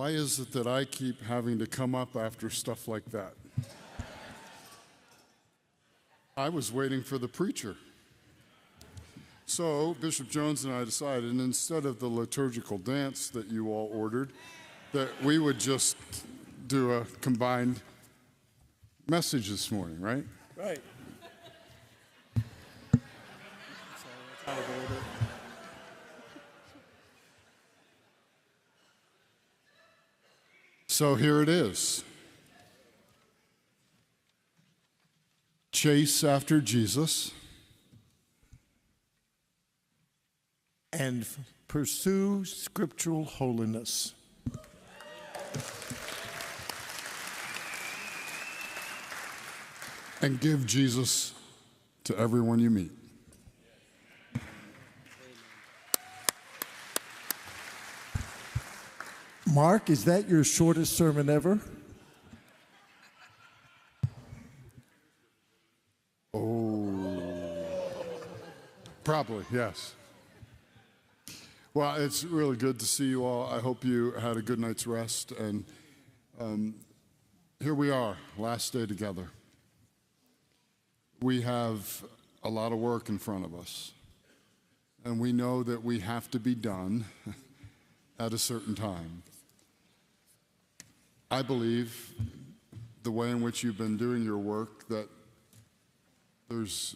Why is it that I keep having to come up after stuff like that? I was waiting for the preacher. So Bishop Jones and I decided, instead of the liturgical dance that you all ordered, that we would just do a combined message this morning, right? Right. So here it is. Chase after Jesus. And pursue scriptural holiness. And give Jesus to everyone you meet. Mark, is that your shortest sermon ever? Oh, probably, yes. Well, it's really good to see you all. I hope you had a good night's rest. And here we are, last day together. We have a lot of work in front of us. And we know that we have to be done at a certain time. I believe the way in which you've been doing your work, that it's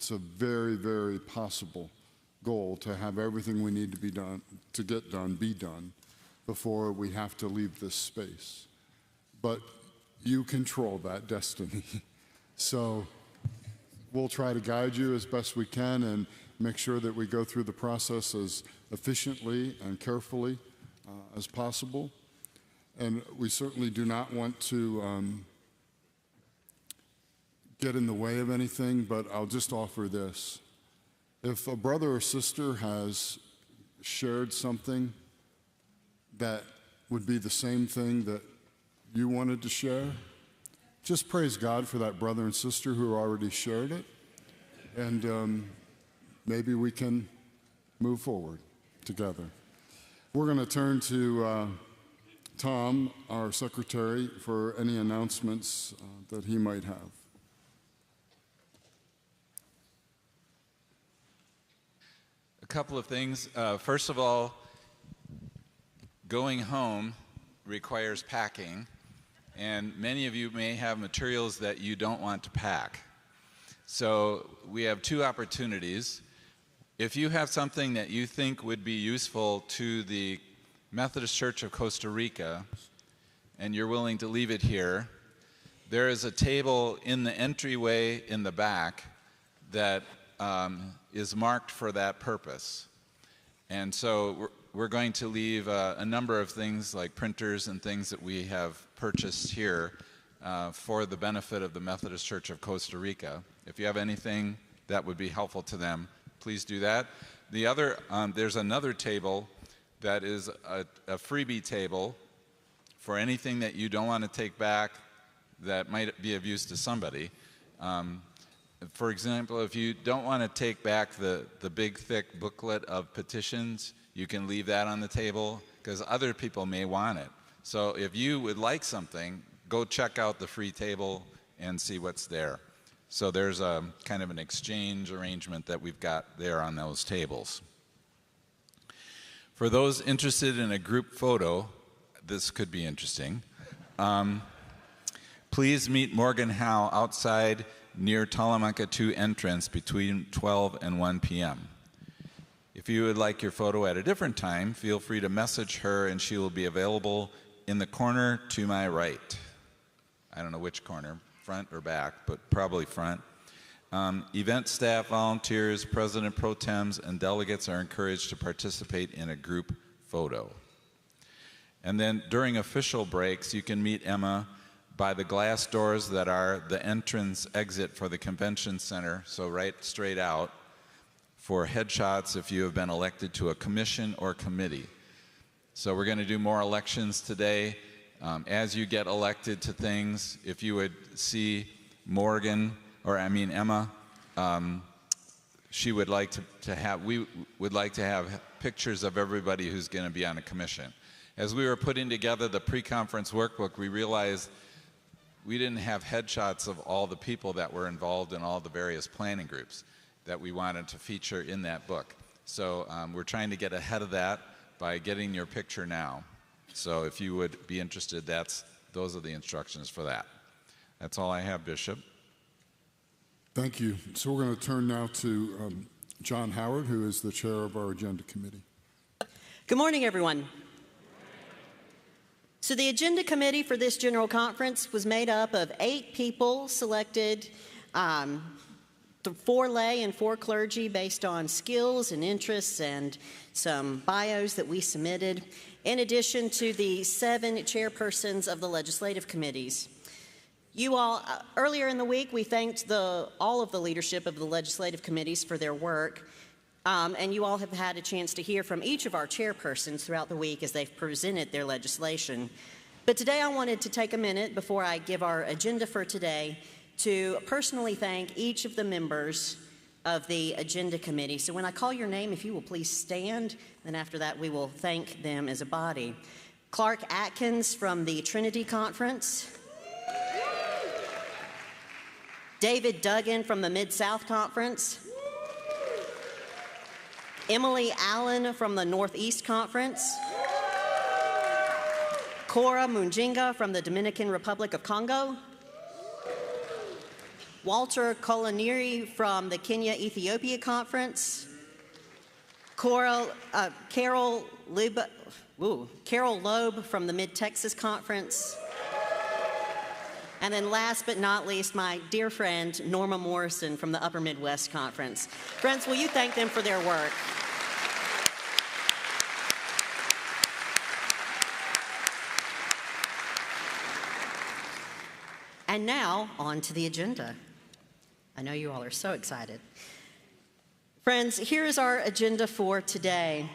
a very, very possible goal to have everything we need to be done, to get done, be done before we have to leave this space. But you control that destiny. So we'll try to guide you as best we can and make sure that we go through the process as efficiently and carefully as possible. And we certainly do not want to get in the way of anything, but I'll just offer this. If a brother or sister has shared something that would be the same thing that you wanted to share, just praise God for that brother and sister who already shared it, and maybe we can move forward together. We're going to turn to Tom, our secretary, for any announcements that he might have. A couple of things. First of all, going home requires packing, and many of you may have materials that you don't want to pack. So we have two opportunities. If you have something that you think would be useful to the Methodist Church of Costa Rica, and you're willing to leave it here, there is a table in the entryway in the back that is marked for that purpose. And so we're going to leave a number of things like printers and things that we have purchased here for the benefit of the Methodist Church of Costa Rica. If you have anything that would be helpful to them, please do that. The other, there's another table that is a freebie table for anything that you don't want to take back that might be of use to somebody. For example, if you don't want to take back the big, thick booklet of petitions, you can leave that on the table because other people may want it. So if you would like something, go check out the free table and see what's there. So there's a kind of an exchange arrangement that we've got there on those tables. For those interested in a group photo, this could be interesting. Please meet Morgan Howe outside near Talamanca 2 entrance between 12 and 1 p.m. If you would like your photo at a different time, feel free to message her and she will be available in the corner to my right. I don't know which corner, front or back, but probably front. Event staff, volunteers, President Pro Tems, and delegates are encouraged to participate in a group photo. And then during official breaks, you can meet Emma by the glass doors that are the entrance exit for the convention center, so right straight out, for headshots if you have been elected to a commission or committee. So we're going to do more elections today. As you get elected to things, if you would see Emma, she would like to have, we would like to have pictures of everybody who's going to be on a commission. As we were putting together the pre-conference workbook, we realized we didn't have headshots of all the people that were involved in all the various planning groups that we wanted to feature in that book. So we're trying to get ahead of that by getting your picture now. So if you would be interested, those are the instructions for that. That's all I have, Bishop. Thank you. So we're going to turn now to John Howard, who is the chair of our Agenda Committee. Good morning, everyone. So the Agenda Committee for this General Conference was made up of 8 people selected, 4 lay and 4 clergy based on skills and interests and some bios that we submitted, in addition to the 7 chairpersons of the legislative committees. You all, earlier in the week, we thanked all of the leadership of the legislative committees for their work, and you all have had a chance to hear from each of our chairpersons throughout the week as they've presented their legislation. But today I wanted to take a minute before I give our agenda for today to personally thank each of the members of the Agenda Committee. So when I call your name, if you will please stand, then after that we will thank them as a body. Clark Atkins from the Trinity Conference. David Duggan from the Mid-South Conference. Emily Allen from the Northeast Conference. Cora Munjinga from the Dominican Republic of Congo. Walter Koloniri from the Kenya-Ethiopia Conference. Carol Loeb from the Mid-Texas Conference. And then last but not least, my dear friend, Norma Morrison from the Upper Midwest Conference. Friends, will you thank them for their work? And now, on to the agenda. I know you all are so excited. Friends, here is our agenda for today.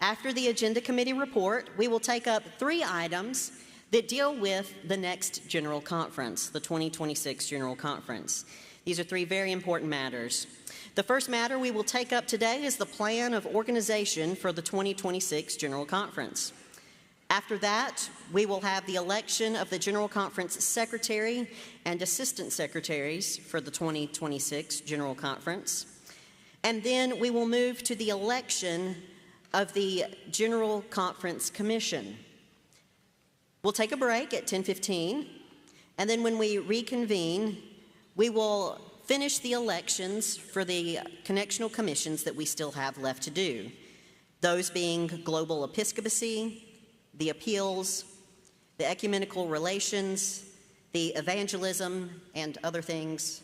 After the Agenda Committee report, we will take up 3 items that deal with the next General Conference, the 2026 General Conference. These are 3 very important matters. The first matter we will take up today is the plan of organization for the 2026 General Conference. After that, we will have the election of the General Conference Secretary and Assistant Secretaries for the 2026 General Conference. And then we will move to the election of the General Conference Commission. We'll take a break at 10:15, and then when we reconvene, we will finish the elections for the connectional commissions that we still have left to do, those being Global Episcopacy, the Appeals, the Ecumenical Relations, the Evangelism and other things,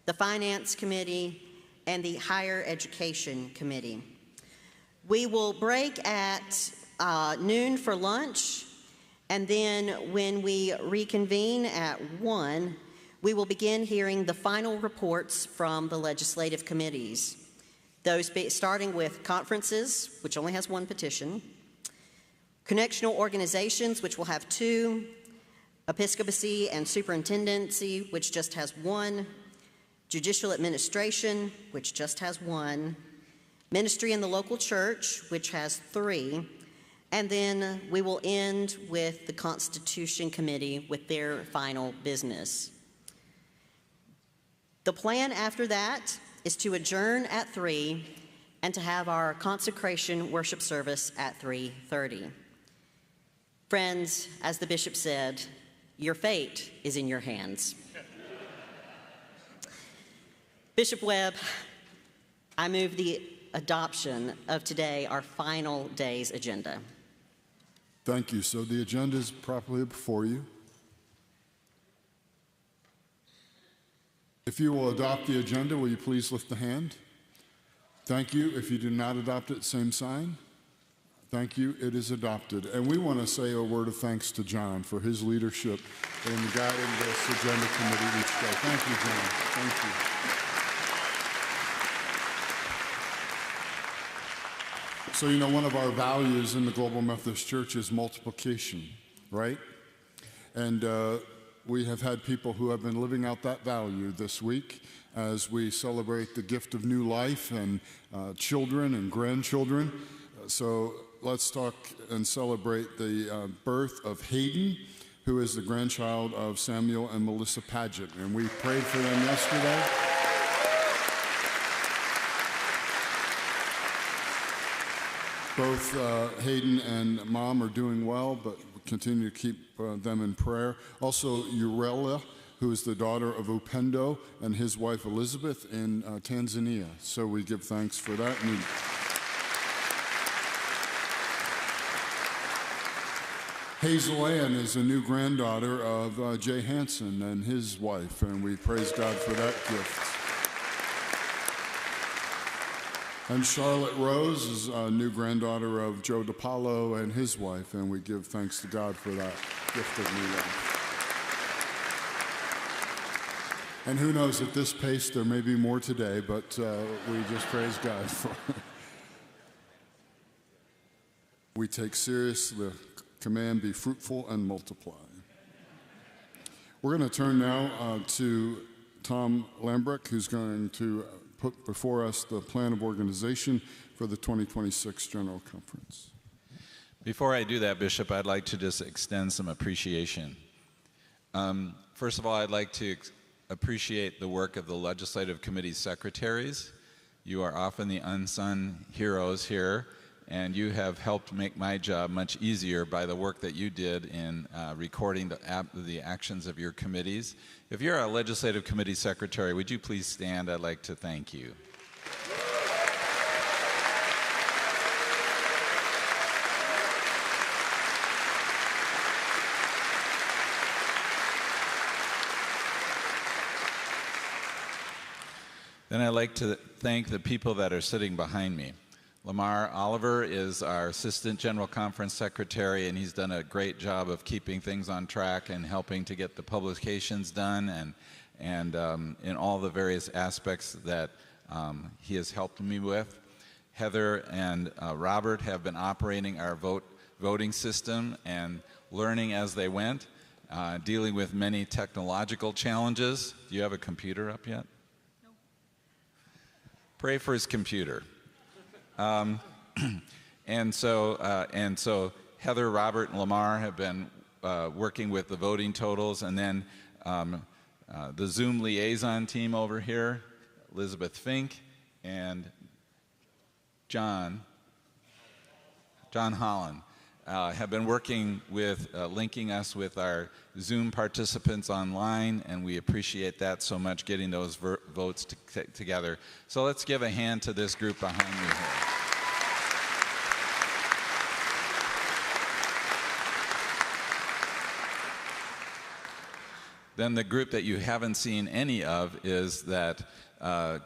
the Finance Committee, and the Higher Education Committee. We will break at noon for lunch, and then when we reconvene at 1, we will begin hearing the final reports from the legislative committees, those starting with conferences, which only has 1 petition, connectional organizations, which will have 2, episcopacy and superintendency, which just has 1, judicial administration, which just has 1, ministry in the local church, which has 3, and then we will end with the Constitution Committee with their final business. The plan after that is to adjourn at 3 and to have our consecration worship service at 3:30. Friends, as the bishop said, your fate is in your hands. Bishop Webb, I move the adoption of today, our final day's agenda. Thank you. So the agenda is properly before you. If you will adopt the agenda, will you please lift the hand? Thank you. If you do not adopt it, same sign. Thank you. It is adopted. And we want to say a word of thanks to John for his leadership in guiding this agenda committee each day. Thank you, John. Thank you. So, you know, one of our values in the Global Methodist Church is multiplication, right? And we have had people who have been living out that value this week as we celebrate the gift of new life and children and grandchildren. So let's talk and celebrate the birth of Hayden, who is the grandchild of Samuel and Melissa Paget. And we prayed for them yesterday. Both Hayden and Mom are doing well, but we continue to keep them in prayer. Also, Urella, who is the daughter of Upendo and his wife Elizabeth in Tanzania. So we give thanks for that. And Hazel Ann is a new granddaughter of Jay Hansen and his wife, and we praise God for that gift. And Charlotte Rose is a new granddaughter of Joe DiPaolo and his wife, and we give thanks to God for that gift of new life. And who knows, at this pace, there may be more today, but we just praise God for it. We take serious the command, be fruitful and multiply. We're going to turn now to Tom Lambrick, who's going to put before us the plan of organization for the 2026 General Conference. Before I do that, Bishop, I'd like to just extend some appreciation. First of all, I'd like to appreciate the work of the Legislative Committee secretaries. You are often the unsung heroes here, and you have helped make my job much easier by the work that you did in recording the actions of your committees. If you're a Legislative Committee secretary, would you please stand? I'd like to thank you. Then I'd like to thank the people that are sitting behind me. Lamar Oliver is our Assistant General Conference Secretary, and he's done a great job of keeping things on track and helping to get the publications done and in all the various aspects that he has helped me with. Heather and Robert have been operating our voting system and learning as they went, dealing with many technological challenges. Do you have a computer up yet? No. Pray for his computer. And so Heather, Robert, and Lamar have been working with the voting totals, and then the Zoom liaison team over here, Elizabeth Fink and John Holland, have been working with linking us with our Zoom participants online, and we appreciate that so much, getting those votes together. So let's give a hand to this group behind me here. Then the group that you haven't seen any of is that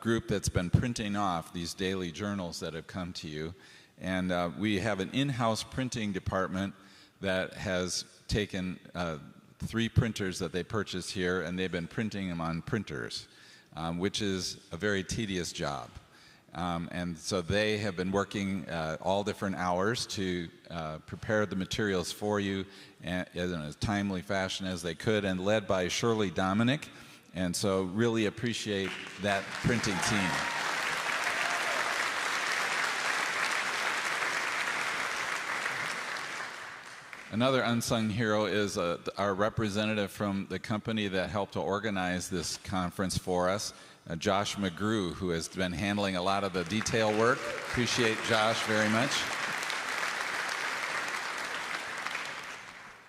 group that's been printing off these daily journals that have come to you. And we have an in-house printing department that has taken 3 printers that they purchased here, and they've been printing them on printers, which is a very tedious job. And so they have been working all different hours to prepare the materials for you in a timely fashion as they could, and led by Shirley Dominic. And so really appreciate that printing team. Another unsung hero is our representative from the company that helped to organize this conference for us, Josh McGrew, who has been handling a lot of the detail work. Appreciate Josh very much.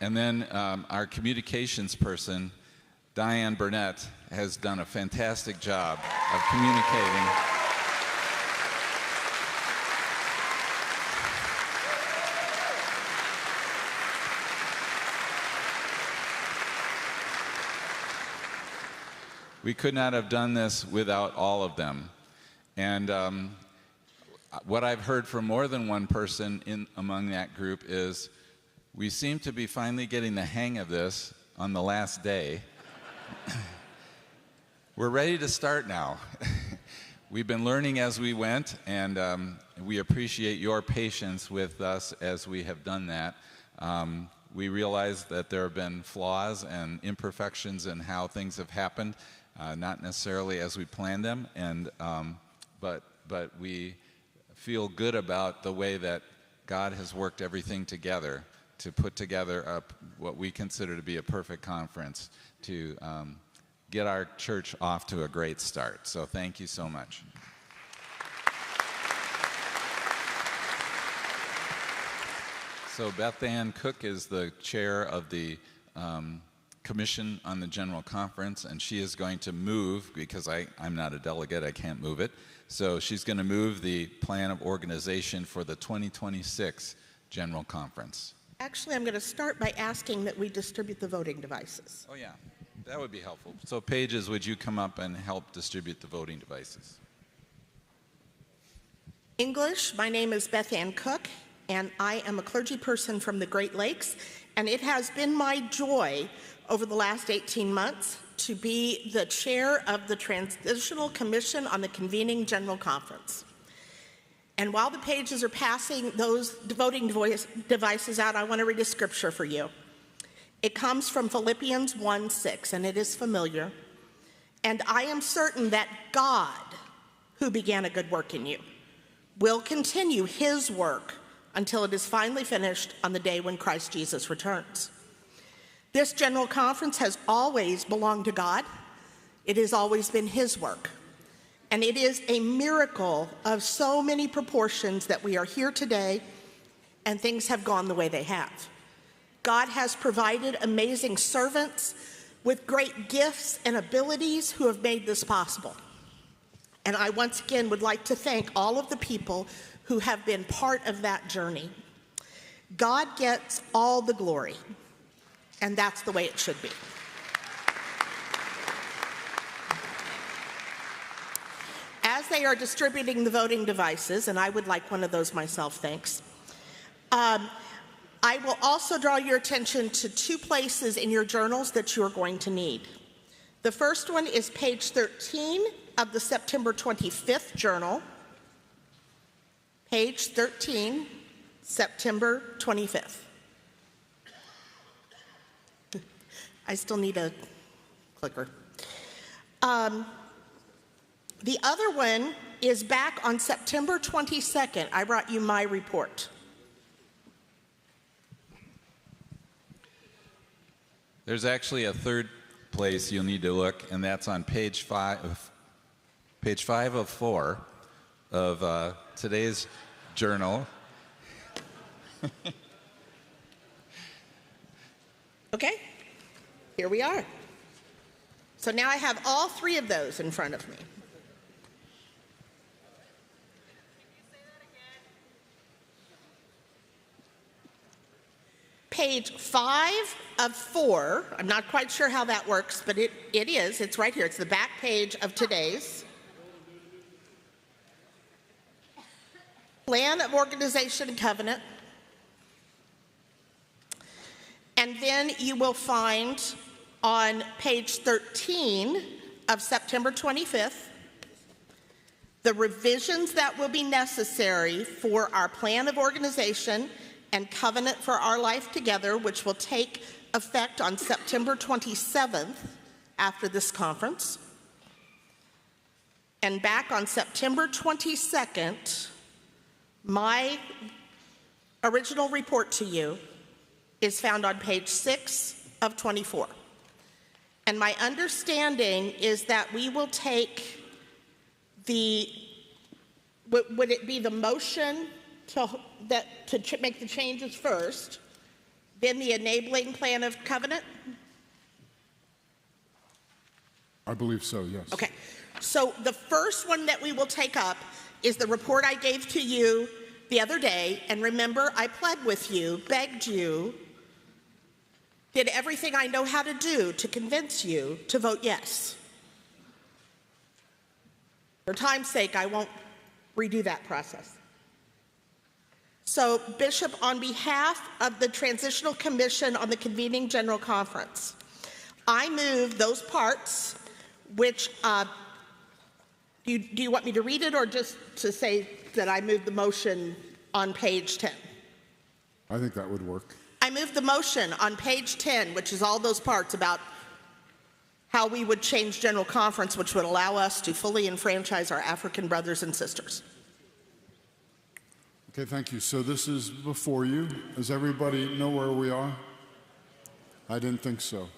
And then our communications person, Diane Burnett, has done a fantastic job of communicating. We could not have done this without all of them. And what I've heard from more than one person among that group is we seem to be finally getting the hang of this on the last day. We're ready to start now. We've been learning as we went, and we appreciate your patience with us as we have done that. We realize that there have been flaws and imperfections in how things have happened, not necessarily as we planned them, and but we feel good about the way that God has worked everything together to put together what we consider to be a perfect conference to get our church off to a great start. So thank you so much. So Beth Ann Cook is the chair of the Commission on the General Conference, and she is going to move, because I'm not a delegate, I can't move it. So she's going to move the plan of organization for the 2026 General Conference. Actually, I'm going to start by asking that we distribute the voting devices. Oh, yeah, that would be helpful. So Pages, would you come up and help distribute the voting devices? English, my name is Beth Ann Cook, and I am a clergy person from the Great Lakes, and it has been my joy over the last 18 months to be the chair of the Transitional Commission on the Convening General Conference. And while the Pages are passing those voting devices out, I want to read a scripture for you. It comes from Philippians 1:6, and it is familiar. And I am certain that God, who began a good work in you, will continue his work until it is finally finished on the day when Christ Jesus returns. This General Conference has always belonged to God. It has always been his work. And it is a miracle of so many proportions that we are here today and things have gone the way they have. God has provided amazing servants with great gifts and abilities who have made this possible. And I once again would like to thank all of the people who have been part of that journey. God gets all the glory, and that's the way it should be. As they are distributing the voting devices, and I would like one of those myself, thanks, I will also draw your attention to two places in your journals that you are going to need. The first one is page 13 of the September 25th journal. Page 13, September 25th. I still need a clicker. The other one is back on September 22nd. I brought you my report. There's actually a third place you'll need to look, and that's on page 5 of 4 of today's journal. Okay, here we are. So now I have all three of those in front of me. Page 5 of 4, I'm not quite sure how that works, but it is, it's right here. It's the back page of today's. Plan of Organization and Covenant. And then you will find on page 13 of September 25th, the revisions that will be necessary for our Plan of Organization and Covenant for Our Life Together, which will take effect on September 27th after this conference. And back on September 22nd, my original report to you is found on page 6 of 24. And my understanding is that we will take would it be the motion to make the changes first, then the enabling plan of covenant? I believe so, yes. Okay, so the first one that we will take up is the report I gave to you the other day, and remember, I pled with you, begged you, did everything I know how to do to convince you to vote yes. For time's sake, I won't redo that process. So, Bishop, on behalf of the Transitional Commission on the Convening General Conference, I move those parts which, do you want me to read it or just to say that I moved the motion on page 10? I think that would work. I moved the motion on page 10, which is all those parts about how we would change General Conference, which would allow us to fully enfranchise our African brothers and sisters. Okay, thank you. So this is before you. Does everybody know where we are? I didn't think so,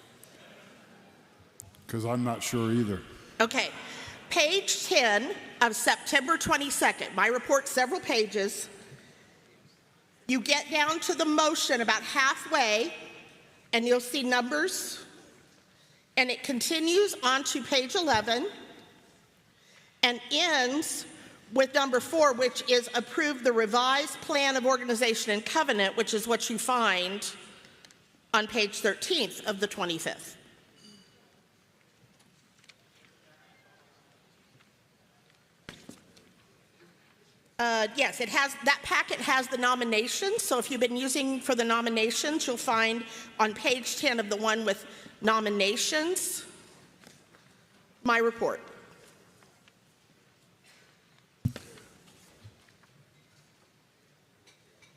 because I'm not sure either. Okay, page 10 of September 22nd. My report's several pages. You get down to the motion about halfway, and you'll see numbers, and it continues on to page 11 and ends with number 4, which is approve the revised plan of organization and covenant, which is what you find on page 13th of the 25th. Yes, it has, that packet has the nominations, so if you've been using for the nominations, you'll find on page 10 of the one with nominations, my report.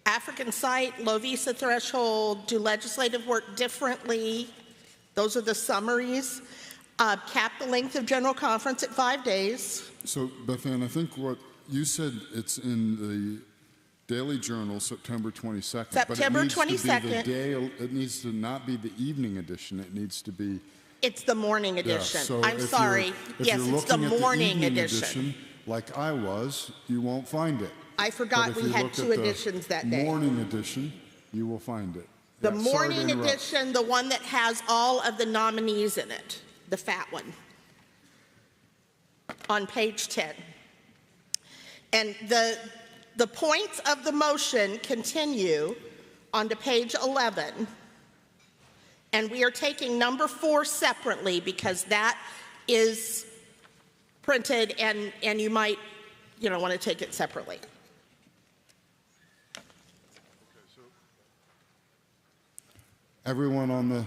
African site, low visa threshold, do legislative work differently. Those are the summaries. Cap the length of general conference at 5 days. So, Beth Ann, I think what you said, it's in the Daily Journal, September 22nd. September but it needs 22nd. To be the day, it needs to not be the evening edition. It needs to be... It's the morning edition. Yeah, so I'm sorry. Yes, it's the morning edition. Like I was, you won't find it. I forgot we had 2 editions that day. Morning edition, you will find it. The Yeah, sorry to morning interrupt. edition, the one that has all of the nominees in it, the fat one, on page 10. And the points of the motion continue onto page 11. And we are taking number 4 separately because that is printed and you might, want to take it separately. Everyone on the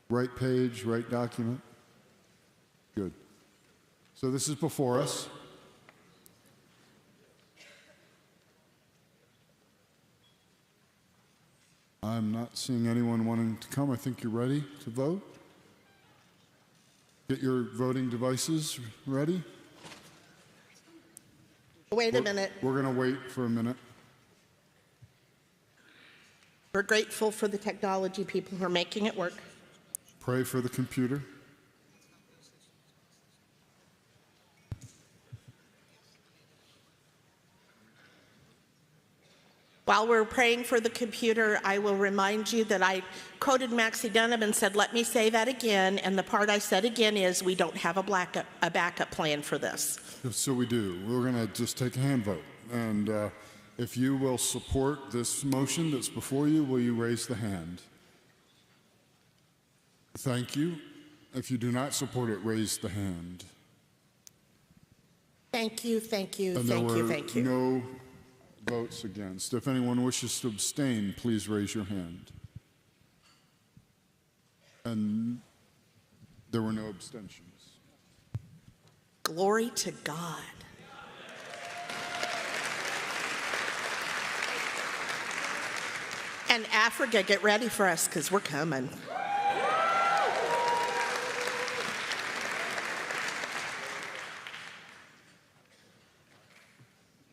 right page, right document? Good. So this is before us. I'm not seeing anyone wanting to come. I think you're ready to vote. Get your voting devices ready. Wait a minute. We're going to wait for a minute. We're grateful for the technology people who are making it work. Pray for the computer. While we're praying for the computer, I will remind you that I quoted Maxie Dunham and said, let me say that again, and the part I said again is we don't have a backup plan for this. So we do. We're going to just take a hand vote. And if you will support this motion that's before you, will you raise the hand? Thank you. If you do not support it, raise the hand. Thank you, thank you, And thank there you, were thank you. no votes against. If anyone wishes to abstain, please raise your hand. And there were no abstentions. Glory to God. And Africa, get ready for us because we're coming.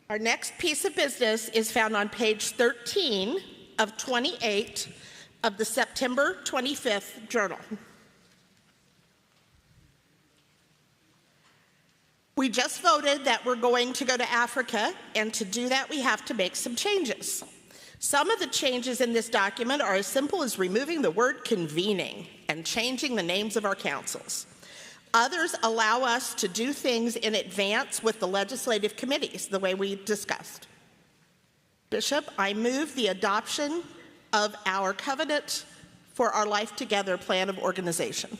Our next piece of business is found on page 13 of 28 of the September 25th Journal. We just voted that we're going to go to Africa, and to do that, we have to make some changes. Some of the changes in this document are as simple as removing the word convening and changing the names of our councils. Others allow us to do things in advance with the legislative committees, the way we discussed. Bishop, I move the adoption of our covenant for our Life Together plan of organization.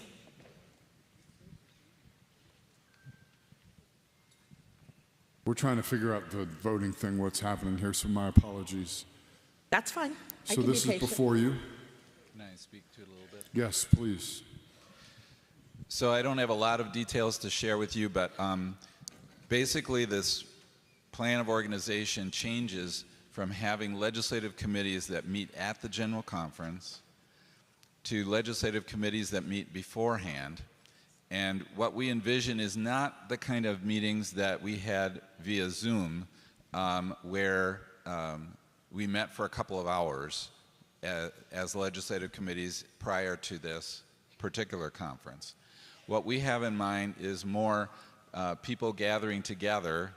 We're trying to figure out the voting thing, what's happening here, so my apologies. That's fine. So this is before you? Can I speak to it a little bit? Yes, please. So I don't have a lot of details to share with you, but basically this plan of organization changes from having legislative committees that meet at the General Conference to legislative committees that meet beforehand. And what we envision is not the kind of meetings that we had via Zoom, where we met for a couple of hours as legislative committees prior to this particular conference. What we have in mind is more people gathering together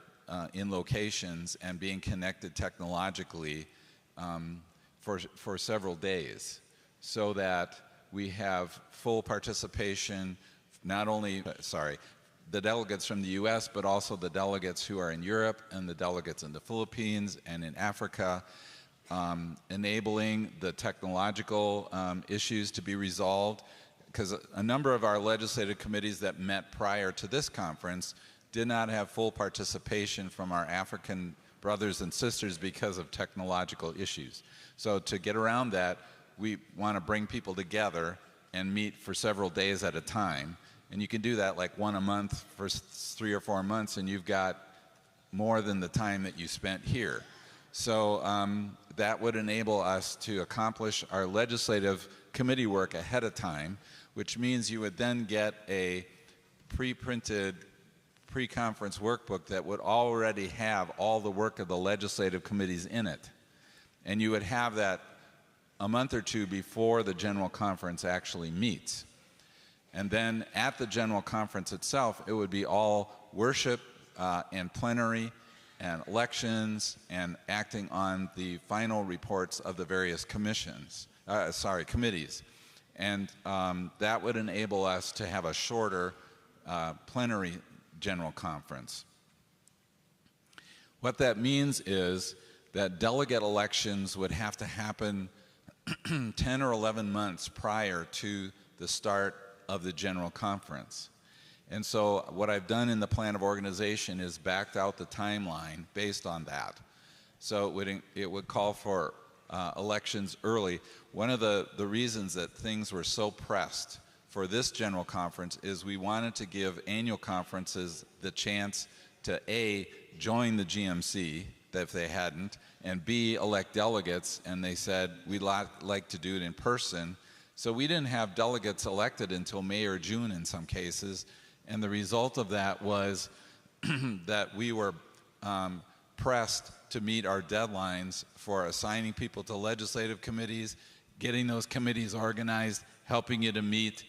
in locations and being connected technologically for several days, so that we have full participation, not only, the delegates from the US, but also the delegates who are in Europe and the delegates in the Philippines and in Africa, enabling the technological issues to be resolved, because a number of our legislative committees that met prior to this conference did not have full participation from our African brothers and sisters because of technological issues. So to get around that, we want to bring people together and meet for several days at a time. And you can do that like one a month for 3 or 4 months, and you've got more than the time that you spent here. So that would enable us to accomplish our legislative committee work ahead of time, which means you would then get a pre-printed pre-conference workbook that would already have all the work of the legislative committees in it. And you would have that a month or two before the general conference actually meets. And then at the general conference itself, it would be all worship and plenary and elections and acting on the final reports of the various committees. And that would enable us to have a shorter plenary general conference. What that means is that delegate elections would have to happen 10 or 11 months prior to the start of the general conference. And so what I've done in the plan of organization is backed out the timeline based on that. So it would call for elections early. One of the reasons that things were so pressed for this general conference is we wanted to give annual conferences the chance to A, join the GMC if they hadn't, and B, elect delegates, and they said we'd like to do it in person. So we didn't have delegates elected until May or June in some cases, and the result of that was that we were pressed to meet our deadlines for assigning people to legislative committees, getting those committees organized, helping you to meet.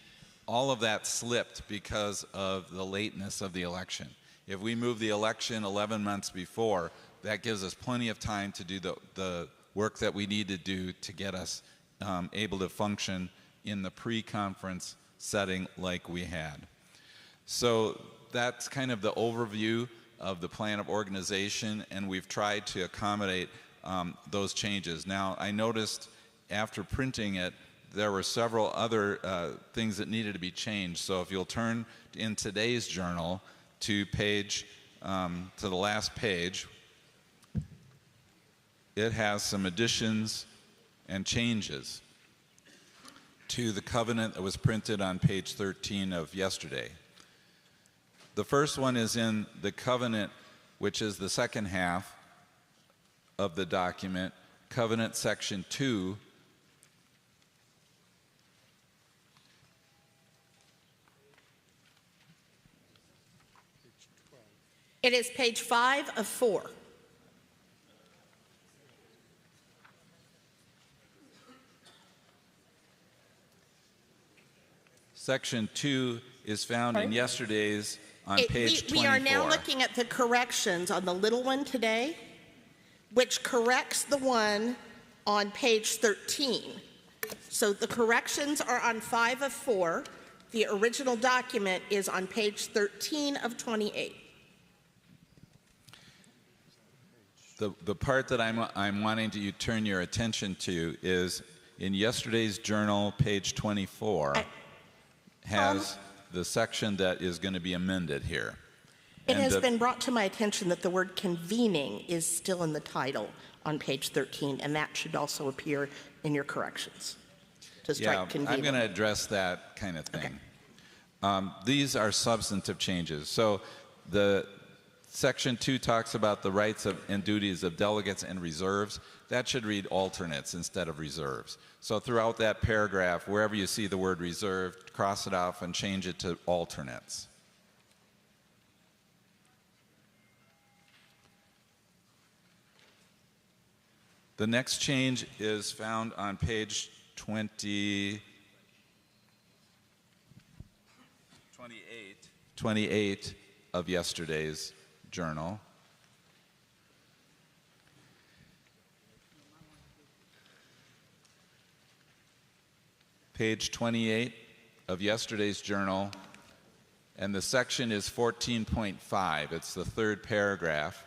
All of that slipped because of the lateness of the election. If we move the election 11 months before, that gives us plenty of time to do the work that we need to do to get us able to function in the pre-conference setting like we had. So that's kind of the overview of the plan of organization, and we've tried to accommodate those changes. Now, I noticed after printing it, there were several other things that needed to be changed. So if you'll turn in today's journal to the last page, it has some additions and changes to the covenant that was printed on page 13 of yesterday. The first one is in the covenant, which is the second half of the document, covenant section 2. It is page 5 of 4. Section 2 is found in yesterday's on page 24. We are now looking at the corrections on the little one today, which corrects the one on page 13. So the corrections are on 5 of 4. The original document is on page 13 of 28. The part that I'm wanting to turn your attention to is in yesterday's journal, page 24, has the section that is going to be amended here. It has been brought to my attention that the word convening is still in the title on page 13, and that should also appear in your corrections. To strike convening. I'm going to address that kind of thing. Okay. These are substantive changes. So the Section 2 talks about the rights and duties of delegates and reserves. That should read alternates instead of reserves. So throughout that paragraph, wherever you see the word reserved, cross it off and change it to alternates. The next change is found on page 28 of yesterday's journal. Page 28 of yesterday's journal, and the section is 14.5. It's the third paragraph.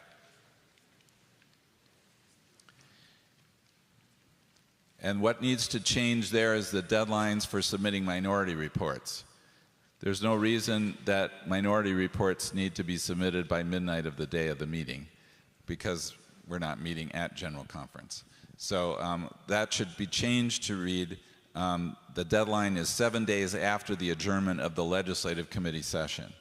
And what needs to change there is the deadlines for submitting minority reports. There's no reason that minority reports need to be submitted by midnight of the day of the meeting, because we're not meeting at General Conference. So that should be changed to read, the deadline is 7 days after the adjournment of the Legislative Committee session.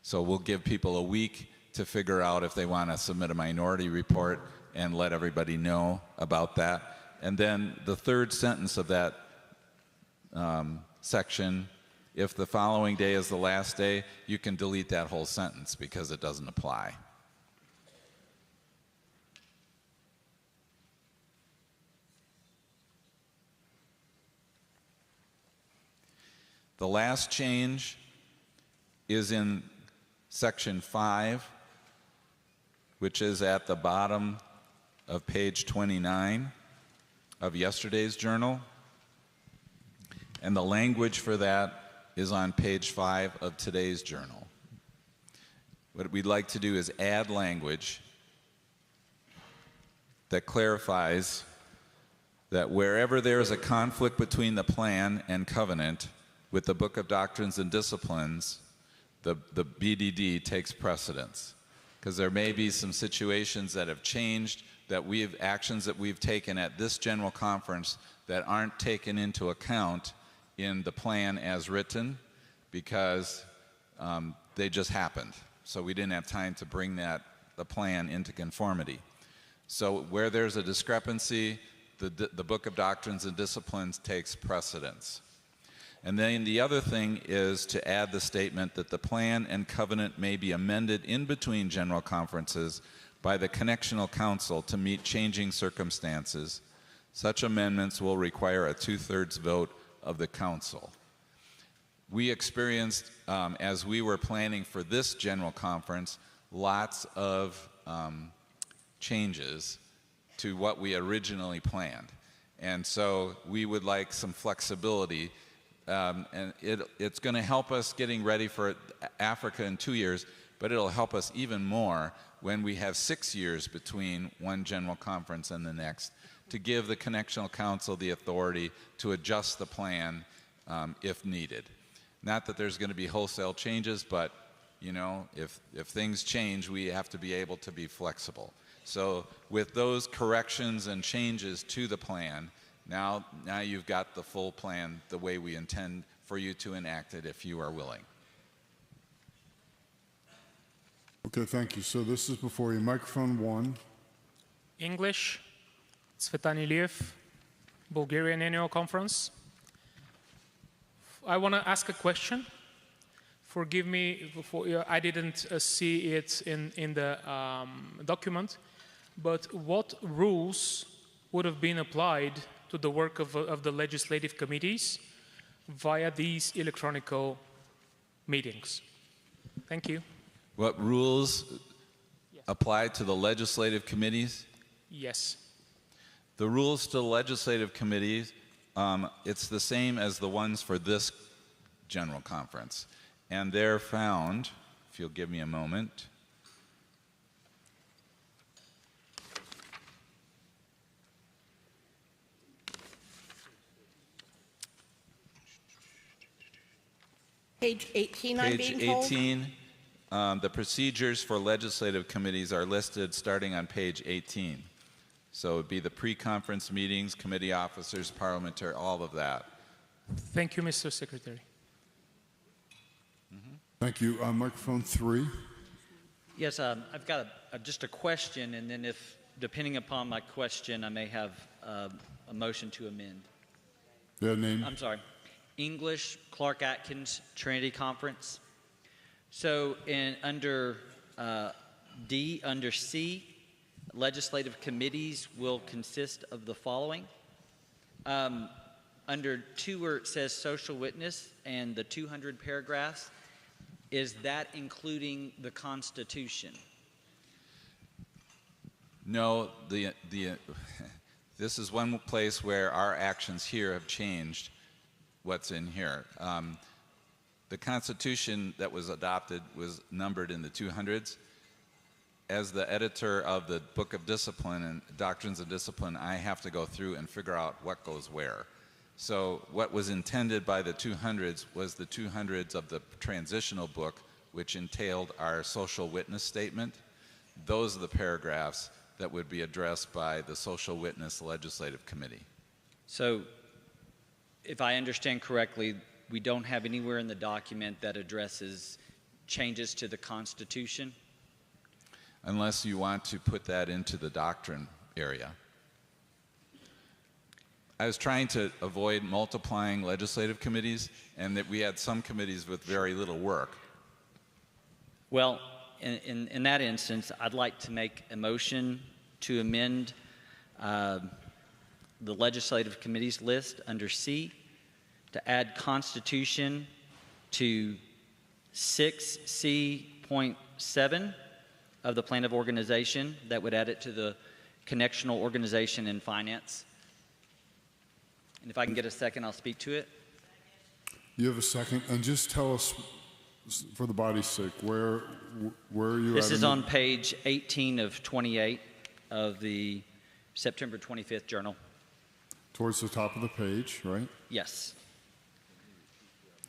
So we'll give people a week to figure out if they want to submit a minority report and let everybody know about that. And then the third sentence of that section, if the following day is the last day, you can delete that whole sentence because it doesn't apply. The last change is in section 5, which is at the bottom of page 29 of yesterday's journal. And the language for that is on page 5 of today's journal. What we'd like to do is add language that clarifies that wherever there is a conflict between the plan and covenant with the Book of Doctrines and Disciplines, the BDD takes precedence. Because there may be some situations that have changed, actions that we've taken at this General Conference that aren't taken into account in the plan as written, because they just happened. So we didn't have time to bring the plan into conformity. So where there's a discrepancy, the Book of Doctrines and Disciplines takes precedence. And then the other thing is to add the statement that the plan and covenant may be amended in between General Conferences by the Connectional Council to meet changing circumstances. Such amendments will require a 2/3 vote of the Council. We experienced, as we were planning for this General Conference, lots of changes to what we originally planned. And so we would like some flexibility, and it's going to help us getting ready for Africa in 2 years, but it'll help us even more when we have 6 years between one General Conference and the next, to give the Connectional Council the authority to adjust the plan if needed. Not that there's going to be wholesale changes, but you know, if things change, we have to be able to be flexible. So with those corrections and changes to the plan, now you've got the full plan the way we intend for you to enact it if you are willing. Okay, thank you. So this is before you. Microphone 1. English, Tsvetan Iliev, Bulgarian Annual Conference. I want to ask a question. Forgive me, I didn't see it in the document, but what rules would have been applied to the work of the legislative committees via these electronic meetings? Thank you. What rules apply to the legislative committees? Yes. The rules to the legislative committees, it's the same as the ones for this General Conference. And they're found, if you'll give me a moment, Page 18, I'm being told. Page 18, the procedures for legislative committees are listed starting on page 18. So it would be the pre-conference meetings, committee officers, parliamentary, all of that. Thank you, Mr. Secretary. Thank you. Microphone 3. Yes, I've got just a question, and then depending upon my question, I may have a motion to amend. Yeah, name. I'm sorry. English, Clark Atkins, Trinity Conference. So under D, under C, legislative committees will consist of the following. Under 2 where it says social witness and the 200 paragraphs, is that including the Constitution? No, this is one place where our actions here have changed what's in here. The Constitution that was adopted was numbered in the 200s. As the editor of the Book of Discipline and Doctrines of Discipline, I have to go through and figure out what goes where. So what was intended by the 200s was the 200s of the transitional book, which entailed our social witness statement. Those are the paragraphs that would be addressed by the Social Witness Legislative Committee. So, if I understand correctly, we don't have anywhere in the document that addresses changes to the Constitution? Unless you want to put that into the doctrine area. I was trying to avoid multiplying legislative committees, and that we had some committees with very little work. Well, in that instance, I'd like to make a motion to amend the legislative committees list under C to add Constitution to 6C.7 of the Plan of Organization. That would add it to the Connectional Organization and Finance. And if I can get a second, I'll speak to it. You have a second, and just tell us, for the body's sake, where are you at? This is on page 18 of 28 of the September 25th journal. Towards the top of the page, right? Yes.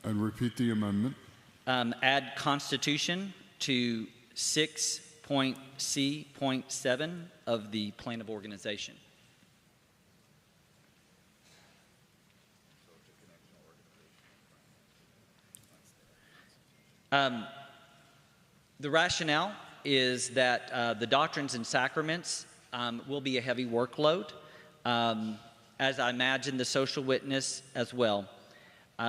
And repeat the amendment. Add Constitution to 6.C.7 of the Plan of Organization. The rationale is that the doctrines and sacraments will be a heavy workload, as I imagine the social witness as well.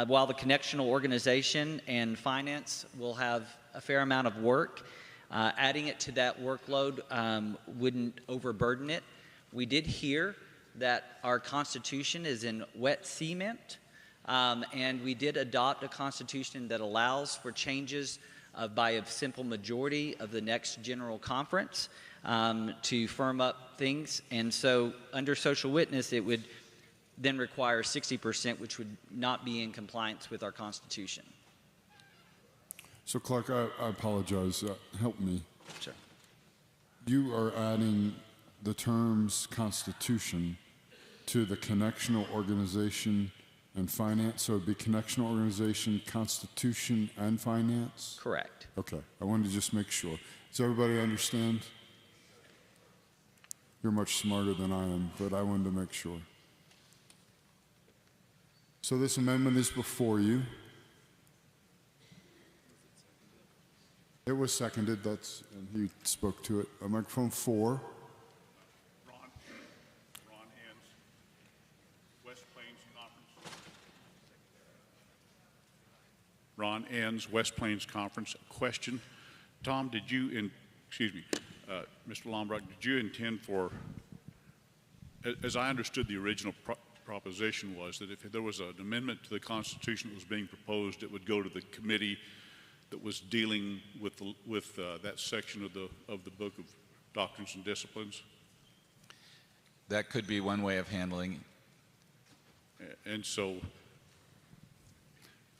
While the connectional organization and finance will have a fair amount of work, adding it to that workload wouldn't overburden it. We did hear that our Constitution is in wet cement, and we did adopt a Constitution that allows for changes by a simple majority of the next General Conference to firm up things. And so under social witness, it would then require 60%, which would not be in compliance with our Constitution. So, Clark, I apologize. Help me. Sure. You are adding the terms Constitution to the Connectional Organization and Finance, so it would be Connectional Organization, Constitution, and Finance? Correct. Okay, I wanted to just make sure. Does everybody understand? You're much smarter than I am, but I wanted to make sure. So this amendment is before you. It was seconded, and he spoke to it. Microphone 4. Ron Enns, West Plains Conference. Ron Enns, West Plains Conference. Question. Tom, Mr. Lombrock, did you intend for, as I understood the original proposition was that if there was an amendment to the Constitution that was being proposed, it would go to the committee that was dealing with that section of the Book of Doctrines and Disciplines? That could be one way of handling. And so,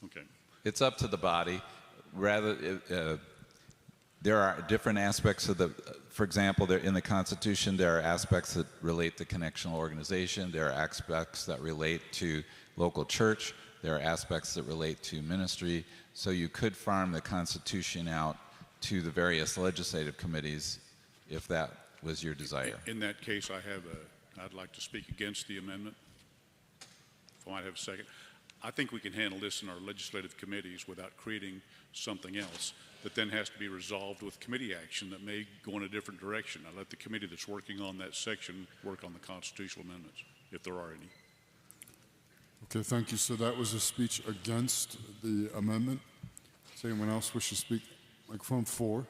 okay. It's up to the body. There are different aspects of for example, in the Constitution, there are aspects that relate to connectional organization. There are aspects that relate to local church. There are aspects that relate to ministry. So you could farm the Constitution out to the various legislative committees if that was your desire. In that case, I'd like to speak against the amendment. If I might have a second. I think we can handle this in our legislative committees without creating something else that then has to be resolved with committee action that may go in a different direction. I let the committee that's working on that section work on the constitutional amendments, if there are any. Okay, thank you. So that was a speech against the amendment. Does anyone else wish to speak? Microphone 4.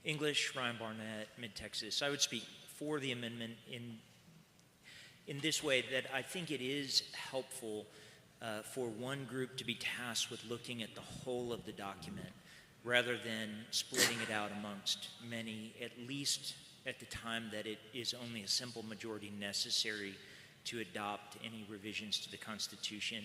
English, Ryan Barnett, Mid-Texas. I would speak for the amendment in this way, that I think it is helpful for one group to be tasked with looking at the whole of the document rather than splitting it out amongst many, at least at the time that it is only a simple majority necessary to adopt any revisions to the Constitution.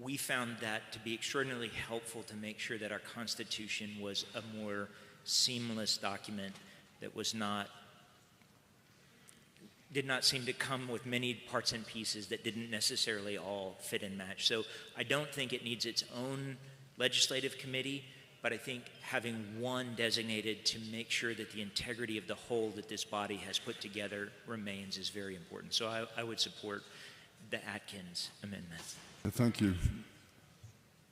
We found that to be extraordinarily helpful to make sure that our Constitution was a more seamless document that did not seem to come with many parts and pieces that didn't necessarily all fit and match. So I don't think it needs its own legislative committee, but I think having one designated to make sure that the integrity of the whole that this body has put together remains is very important. So I would support the Atkins amendment. Thank you.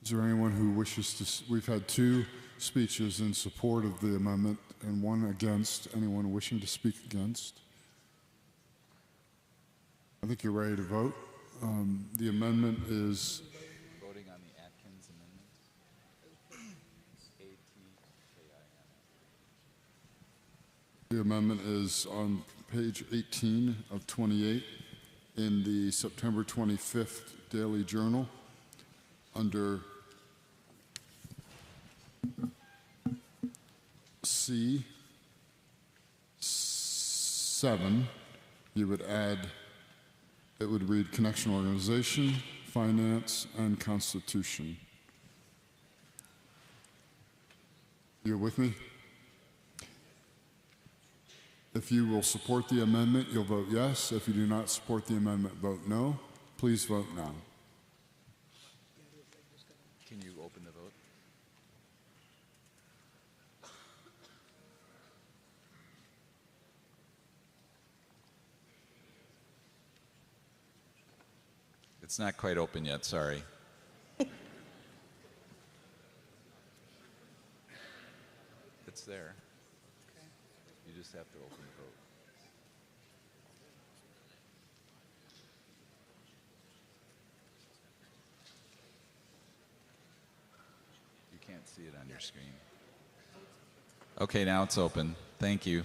Is there anyone who wishes to? We've had 2 speeches in support of the amendment and 1 against. Anyone wishing to speak against? I think you're ready to vote. The amendment is. Voting on the Atkins amendment. The amendment is on page 18 of 28 in the September 25th Daily Journal under C7. You would add, it would read connection organization, finance, and constitution. You're with me? If you will support the amendment, you'll vote yes. If you do not support the amendment, vote no. Please vote now. Can you open the vote? It's not quite open yet, sorry. It's there. You just have to open the vote. You can't see it on your screen. Okay, now it's open. Thank you.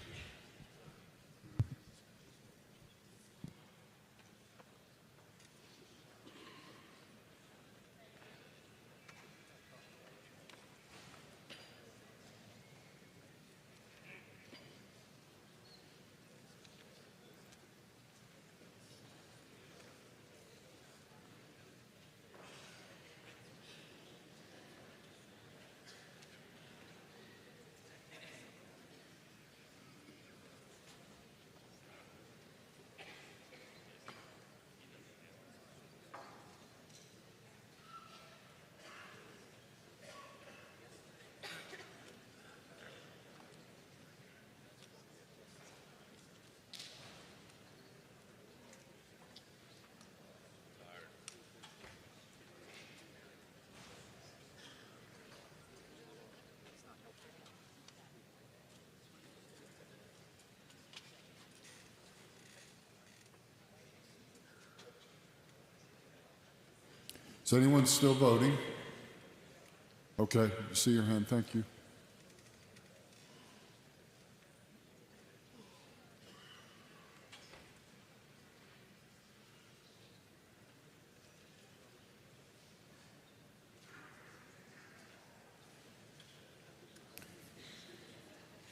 Is anyone still voting? Okay, see your hand, thank you.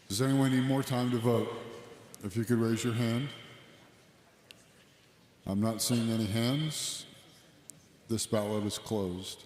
Does anyone need more time to vote? If you could raise your hand. I'm not seeing any hands. This ballot is closed.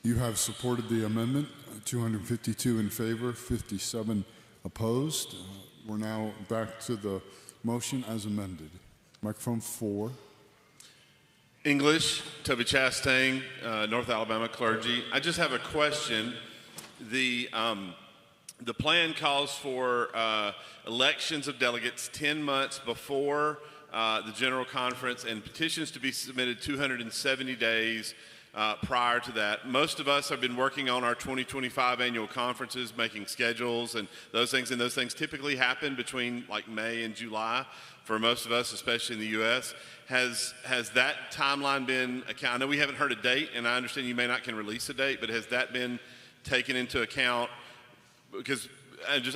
You have supported the amendment, 252 in favor, 57 opposed. We're now back to the motion as amended. Microphone 4. English, Toby Chastain, North Alabama clergy. I just have a question. The plan calls for elections of delegates 10 months before the General Conference and petitions to be submitted 270 days prior to that. Most of us have been working on our 2025 annual conferences, making schedules and those things typically happen between like May and July for most of us, especially in the U.S. Has that timeline been, I know we haven't heard a date, and I understand you may not can release a date, but has that been taken into account? Because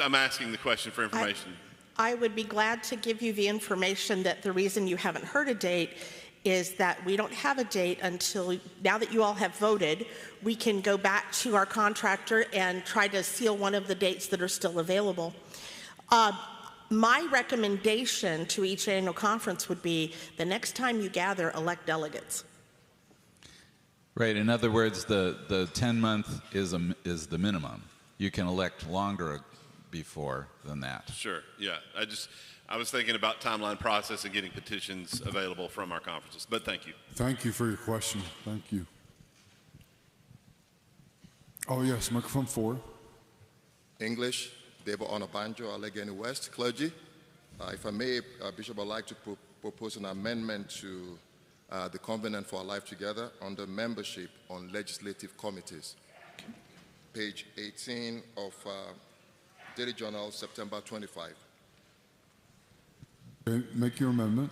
I'm asking the question for information. I would be glad to give you the information that the reason you haven't heard a date is that we don't have a date until, now that you all have voted, we can go back to our contractor and try to seal one of the dates that are still available. My recommendation to each annual conference would be the next time you gather, elect delegates. Right. In other words, the 10-month is the minimum. You can elect longer before than that. Sure. Yeah. I was thinking about timeline process and getting petitions available from our conferences, but thank you. Thank you for your question. Thank you. Oh, yes, microphone 4. English, Debo Onabanjo, Allegheny West, clergy. If I may, Bishop, I'd like to propose an amendment to the Covenant for Our Life Together under membership on legislative committees. Page 18 of Daily Journal, September 25. Okay, make your amendment.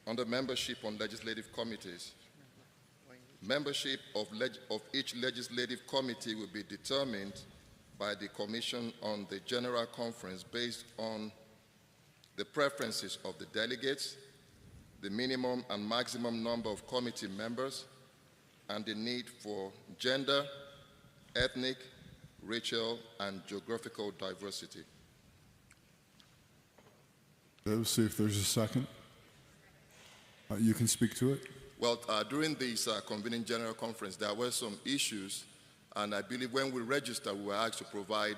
Under membership on legislative committees, membership of each legislative committee will be determined by the Commission on the General Conference based on the preferences of the delegates, the minimum and maximum number of committee members, and the need for gender, ethnic, racial, and geographical diversity. Let's see if there's a second. You can speak to it. Well, during this convening general conference, there were some issues, and I believe when we registered, we were asked to provide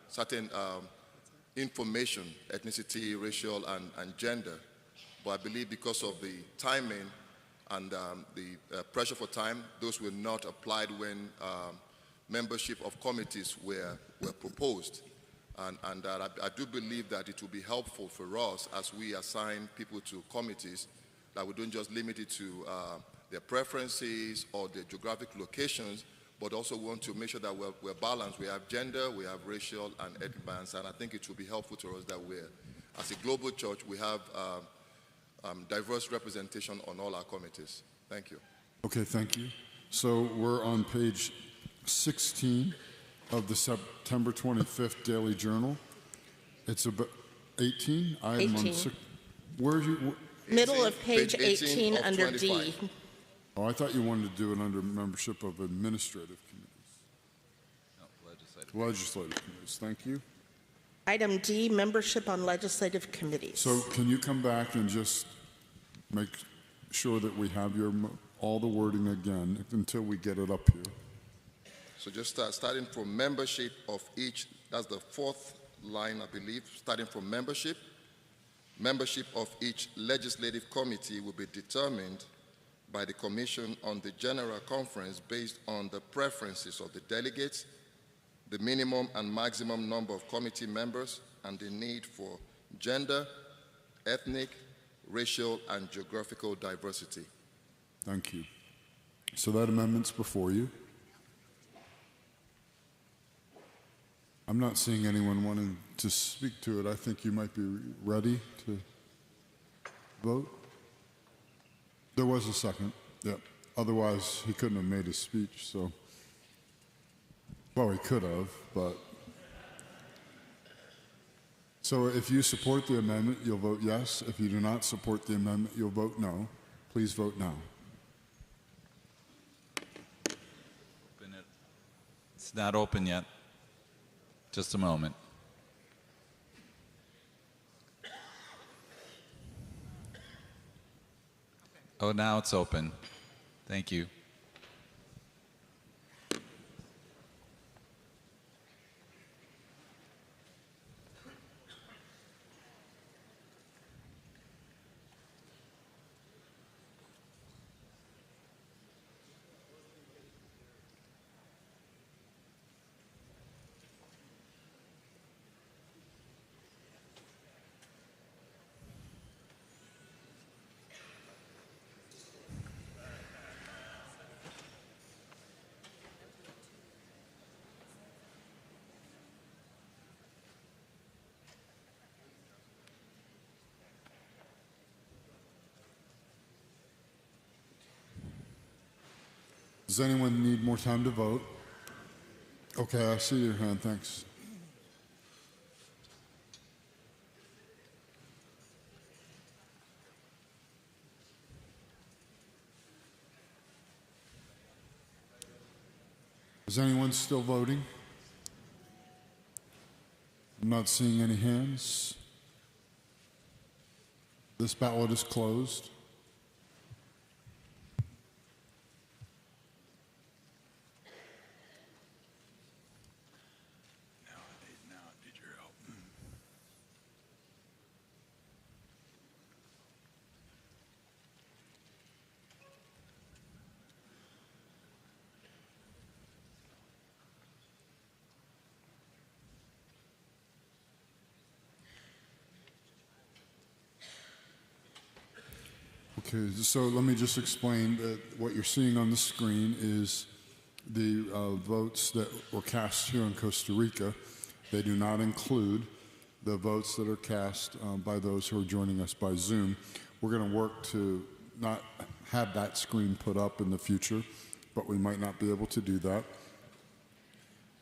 certain information, ethnicity, racial, and gender. But I believe because of the timing and the pressure for time, those were not applied when membership of committees were proposed. And I do believe that it will be helpful for us as we assign people to committees, that we don't just limit it to their preferences or their geographic locations, but also want to make sure that we're balanced. We have gender, we have racial and ethnic balance, and I think it will be helpful to us that as a global church, we have diverse representation on all our committees. Thank you. Okay, thank you. So we're on page 16 of the September 25th Daily Journal. It's about 18. I'm 18. on where are you? Middle of page 18 of under 25. D. Oh, I thought you wanted to do it under membership of administrative committees. No, Legislative committees. Thank you. Item D, membership on legislative committees. So can you come back and just make sure that we have all the wording again until we get it up here? So just starting from membership of each, that's the fourth line, I believe, starting from membership. Membership of each legislative committee will be determined by the Commission on the General Conference based on the preferences of the delegates, the minimum and maximum number of committee members, and the need for gender, ethnic, racial, and geographical diversity. Thank you. So that amendment's before you. I'm not seeing anyone wanting to speak to it. I think you might be ready to vote. There was a second. Yeah. Otherwise, he couldn't have made his speech. So, well, he could have, but. So if you support the amendment, you'll vote yes. If you do not support the amendment, you'll vote no. Please vote now. It's not open yet. Just a moment. Oh, now it's open. Thank you. Does anyone need more time to vote? Okay, I see your hand, thanks. Is anyone still voting? I'm not seeing any hands. This ballot is closed. Now I need your help. Okay, so let me just explain that what you're seeing on the screen is the votes that were cast here in Costa Rica. They do not include the votes that are cast by those who are joining us by Zoom. We're going to work to not have that screen put up in the future, but we might not be able to do that.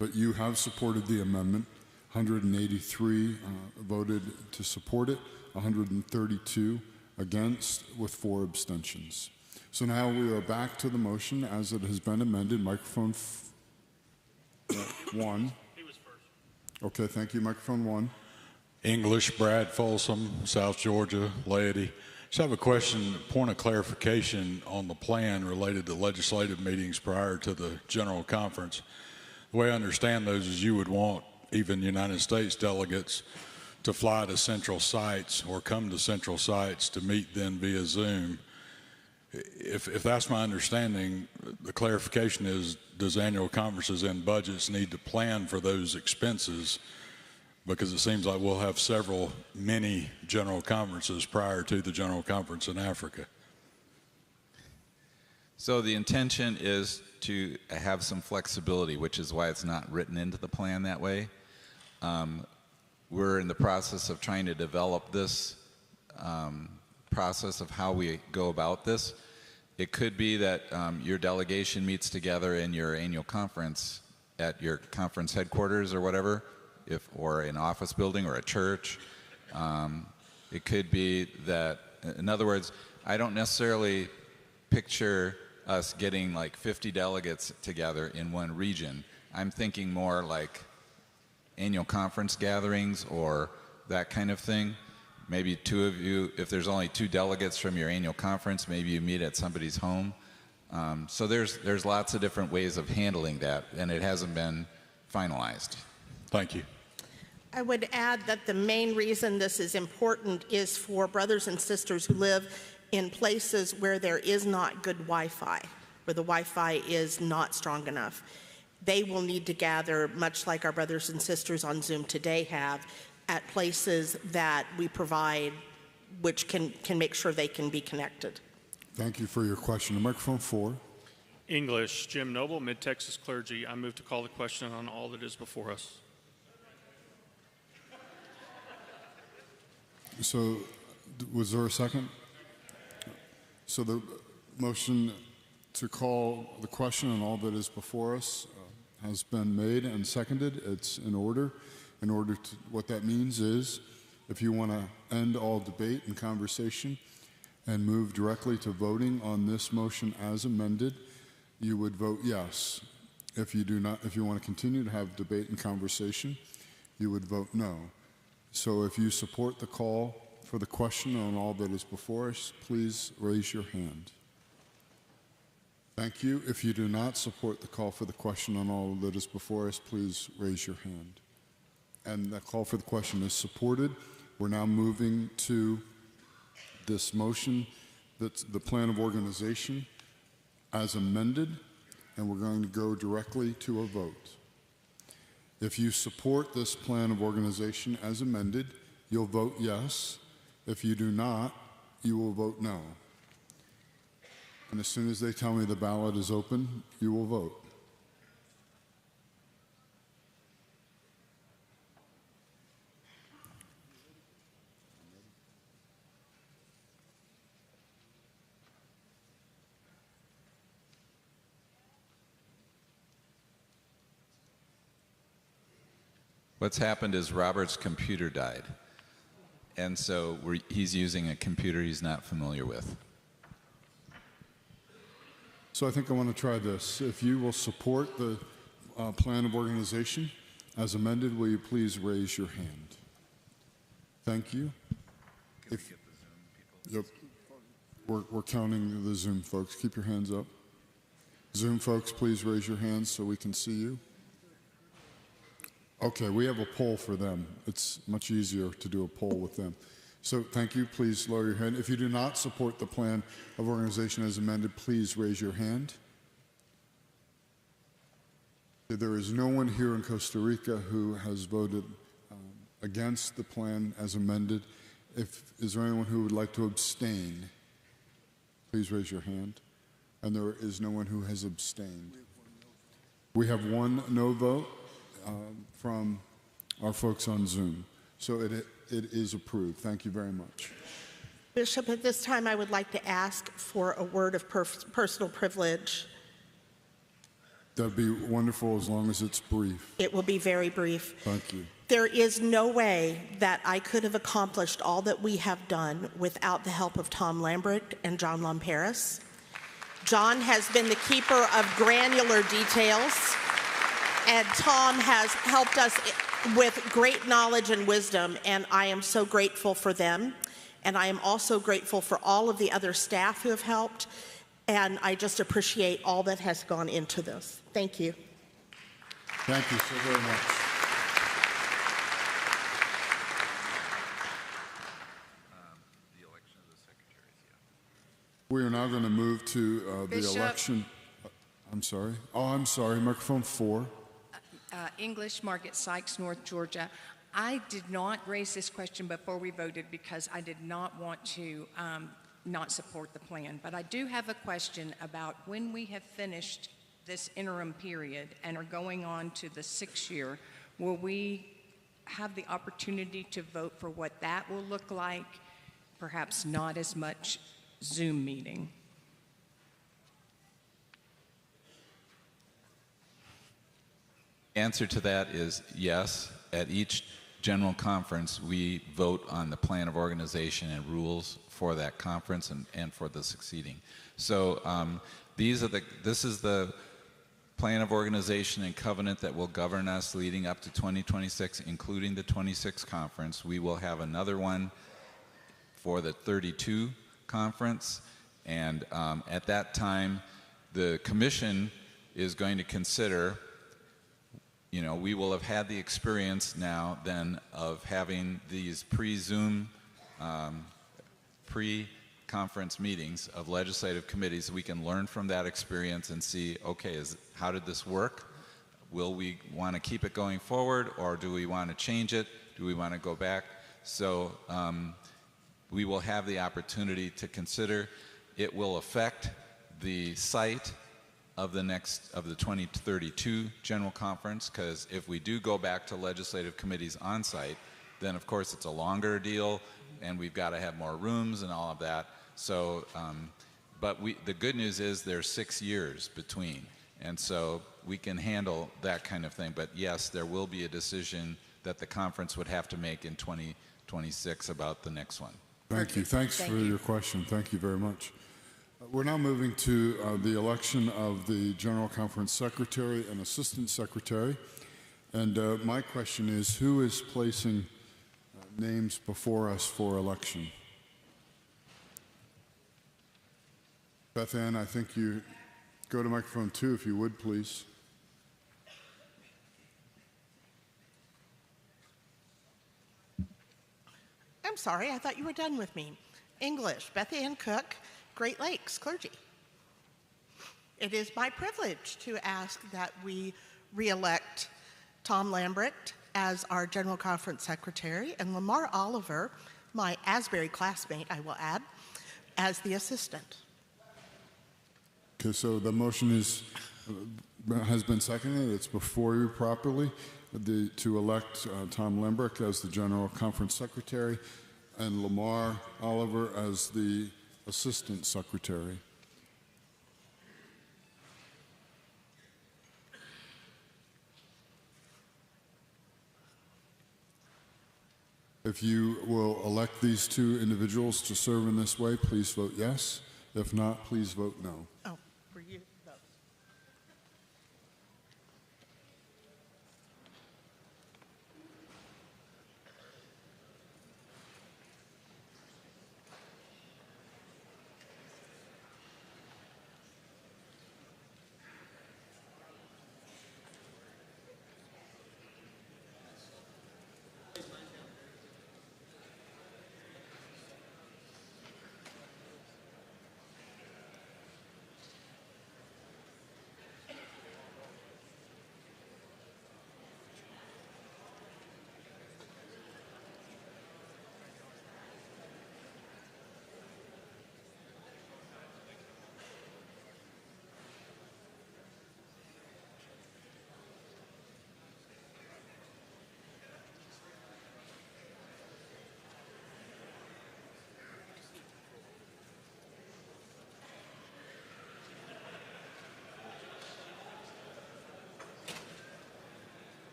But you have supported the amendment. 183 voted to support it, 132 against, with 4 abstentions. So now we are back to the motion as it has been amended. Microphone 1. He was first. Okay, thank you. Microphone 1. English, Brad Folsom, South Georgia, Laity. Just have a question, point of clarification on the plan related to legislative meetings prior to the General Conference. The way I understand those is you would want even United States delegates to fly to central sites or come to central sites to meet then via Zoom. If that's my understanding, the clarification is, does annual conferences and budgets need to plan for those expenses? Because it seems like we'll have several mini general conferences prior to the General Conference in Africa. So the intention is to have some flexibility, which is why it's not written into the plan that way. We're in the process of trying to develop this process of how we go about this. It could be that your delegation meets together in your annual conference at your conference headquarters or whatever, or an office building or a church. It could be that, in other words, I don't necessarily picture us getting like 50 delegates together in one region. I'm thinking more like annual conference gatherings or that kind of thing. Maybe 2 of you, if there's only 2 delegates from your annual conference, maybe you meet at somebody's home. So there's lots of different ways of handling that, and it hasn't been finalized. Thank you. I would add that the main reason this is important is for brothers and sisters who live in places where there is not good Wi-Fi, where the Wi-Fi is not strong enough. They will need to gather, much like our brothers and sisters on Zoom today have, at places that we provide, which can make sure they can be connected. Thank you for your question. Microphone 4. English, Jim Noble, Mid-Texas Clergy. I move to call the question on all that is before us. So, was there a second? So the motion to call the question on all that is before us has been made and seconded. It's in order. In order to, what that means is, if you want to end all debate and conversation and move directly to voting on this motion as amended, you would vote yes. If you do not, if you want to continue to have debate and conversation, you would vote no. So if you support the call for the question on all that is before us, please raise your hand. Thank you. If you do not support the call for the question on all that is before us, please raise your hand. And that call for the question is supported. We're now moving to this motion, that's the plan of organization as amended, and we're going to go directly to a vote. If you support this plan of organization as amended, you'll vote yes. If you do not, you will vote no. And as soon as they tell me the ballot is open, you will vote. What's happened is Robert's computer died. And so he's using a computer he's not familiar with. So I think I want to try this. If you will support the plan of organization as amended, will you please raise your hand? Thank you. Yep. We're counting the Zoom folks. Keep your hands up. Zoom folks, please raise your hands so we can see you. Okay, we have a poll for them. It's much easier to do a poll with them. So thank you. Please lower your hand. If you do not support the plan of organization as amended, please raise your hand. There is no one here in Costa Rica who has voted against the plan as amended. Is there anyone who would like to abstain? Please raise your hand. And there is no one who has abstained. We have one no vote from our folks on Zoom. So it is approved. Thank you very much. Bishop, at this time, I would like to ask for a word of personal privilege. That'd be wonderful as long as it's brief. It will be very brief. Thank you. There is no way that I could have accomplished all that we have done without the help of Tom Lambrecht and John Lamperis. John has been the keeper of granular details, and Tom has helped us with great knowledge and wisdom, and I am so grateful for them. And I am also grateful for all of the other staff who have helped, and I just appreciate all that has gone into this. Thank you. Thank you so very much. The election of the secretaries, yeah. We are now going to move to the Bishop. election. I'm sorry. Oh, I'm sorry. Microphone 4. English, Margaret Sykes, North Georgia. I did not raise this question before we voted because I did not want to not support the plan. But I do have a question about when we have finished this interim period and are going on to the 6th year, will we have the opportunity to vote for what that will look like? Perhaps not as much Zoom meeting. Answer to that is yes. At each general conference, we vote on the plan of organization and rules for that conference and for the succeeding. So this is the plan of organization and covenant that will govern us leading up to 2026, including the 26th conference. We will have another one for the 32 conference, and at that time, the commission is going to consider. We will have had the experience now then of having these pre-Zoom, pre-conference meetings of legislative committees. We can learn from that experience and see, okay, how did this work? Will we want to keep it going forward, or do we want to change it? Do we want to go back? So we will have the opportunity to consider. It will affect the site of the 2032 General Conference, because if we do go back to legislative committees on site, then of course it's a longer deal and we've got to have more rooms and all of that. So, but the good news is there's 6 years between, and so we can handle that kind of thing. But yes, there will be a decision that the conference would have to make in 2026 about the next one. Thank you. Thanks for your question. Thank you very much. We're now moving to the election of the General Conference Secretary and Assistant Secretary. And my question is, who is placing names before us for election? Beth Ann, I think you go to microphone 2 if you would, please. I'm sorry, I thought you were done with me. English, Beth Ann Cook, Great Lakes Clergy. It is my privilege to ask that we re-elect Tom Lambrecht as our General Conference Secretary and Lamar Oliver, my Asbury classmate, I will add, as the assistant. Okay, so the motion has been seconded. It's before you properly to elect Tom Lambrecht as the General Conference Secretary and Lamar Oliver as the Assistant Secretary. If you will elect these two individuals to serve in this way, please vote yes. If not, please vote no. Oh, for you, no.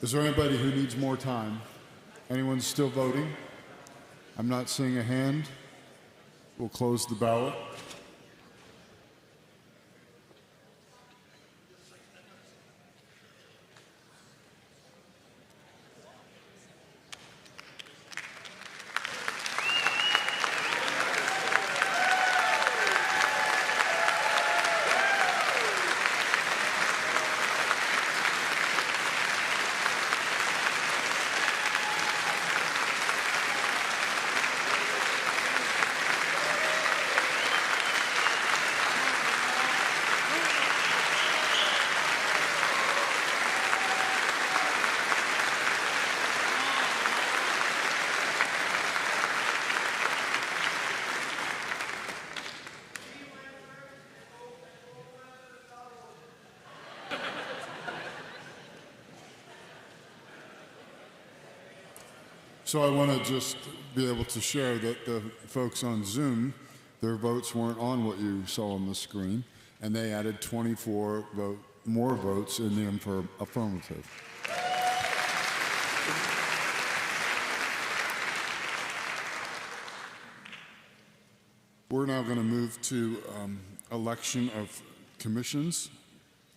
Is there anybody who needs more time? Anyone still voting? I'm not seeing a hand. We'll close the ballot. So I want to just be able to share that the folks on Zoom, their votes weren't on what you saw on the screen, and they added 24 more votes in the affirmative. We're now going to move to election of commissions,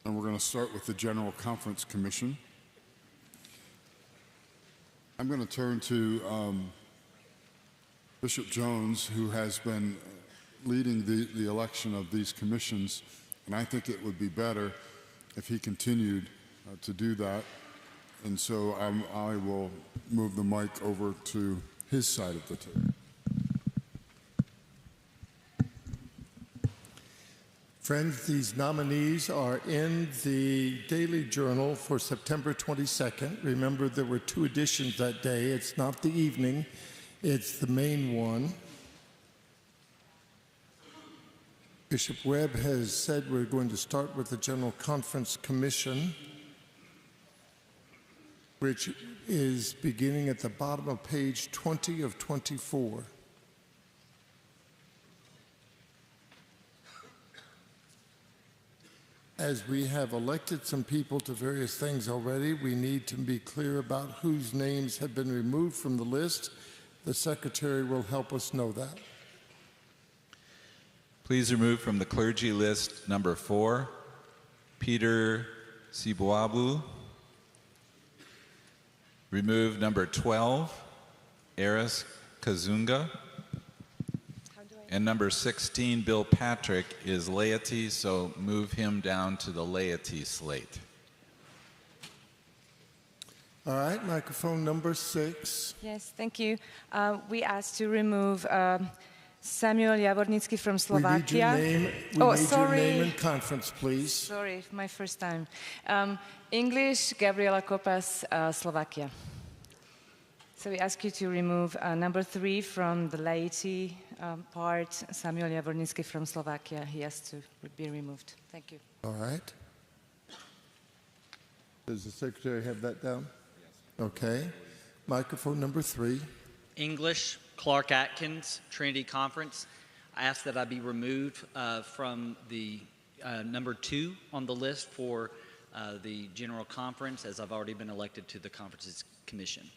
and we're going to start with the General Conference Commission. I'm going to turn to Bishop Jones, who has been leading the election of these commissions, and I think it would be better if he continued to do that. And so I will move the mic over to his side of the table. Friends, these nominees are in the Daily Journal for September 22nd. Remember, there were 2 editions that day. It's not the evening, it's the main one. Bishop Webb has said we're going to start with the General Conference Commission, which is beginning at the bottom of page 20 of 24. As we have elected some people to various things already, we need to be clear about whose names have been removed from the list. The secretary will help us know that. Please remove from the clergy list number 4, Peter Sibuabu. Remove number 12, Eris Kazunga. And number 16, Bill Patrick, is laity, so move him down to the laity slate. All right, microphone number 6. Yes, thank you. We asked to remove Samuel Jawornicki from Slovakia. We need your name and conference, please. Sorry, my first time. English, Gabriela Kopas, Slovakia. So we ask you to remove number 3 from the laity part, Samuel Jawornicki from Slovakia. He has to be removed. Thank you. All right. Does the secretary have that down? Yes. Okay. Microphone number 3. English, Clark Atkins, Trinity Conference. I ask that I be removed from the number 2 on the list for the General Conference, as I've already been elected to the Conferences Commission.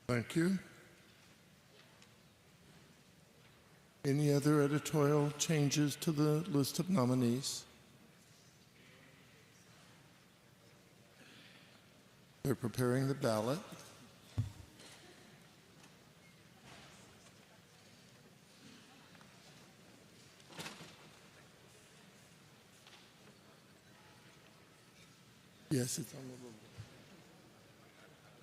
Thank you. Any other editorial changes to the list of nominees? They're preparing the ballot. Yes, it's on the little.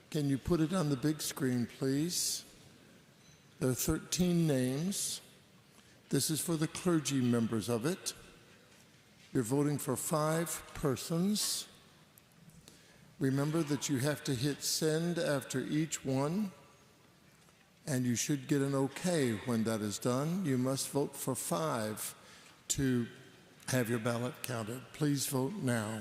Can you put it on the big screen, please? There are 13 names. This is for the clergy members of it. You're voting for 5 persons. Remember that you have to hit send after each one, and you should get an okay when that is done. You must vote for 5 to have your ballot counted. Please vote now.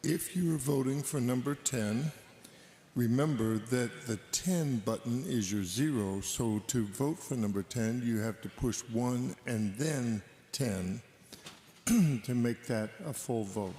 If you are voting for number 10, remember that the 10 button is your 0, so to vote for number 10, you have to push 1 and then 10 to make that a full vote.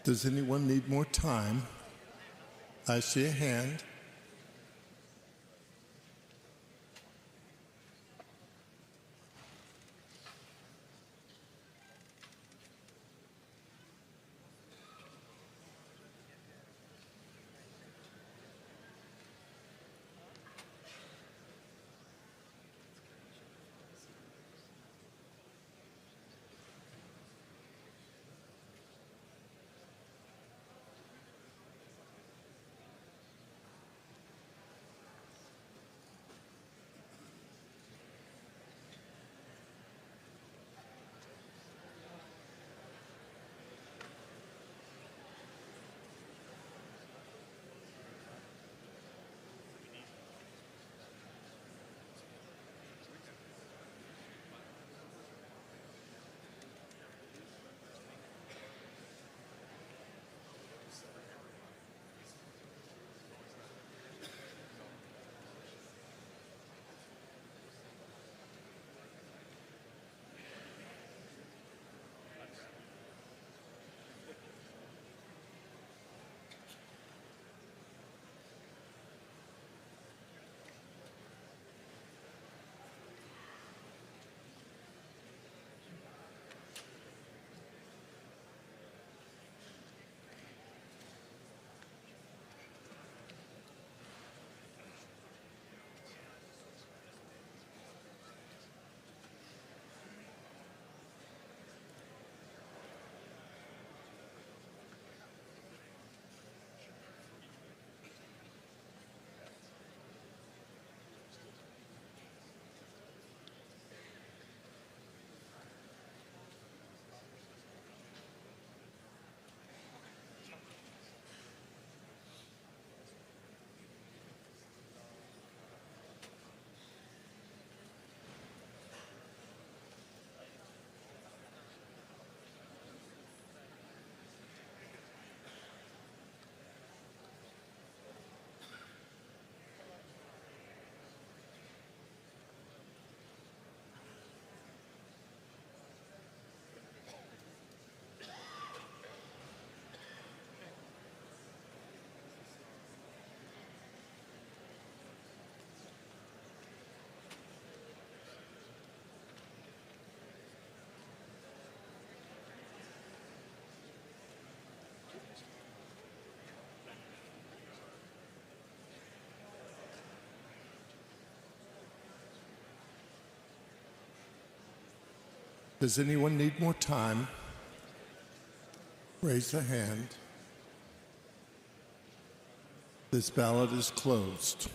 Does anyone need more time? I see a hand. Does anyone need more time? Raise a hand. This ballot is closed.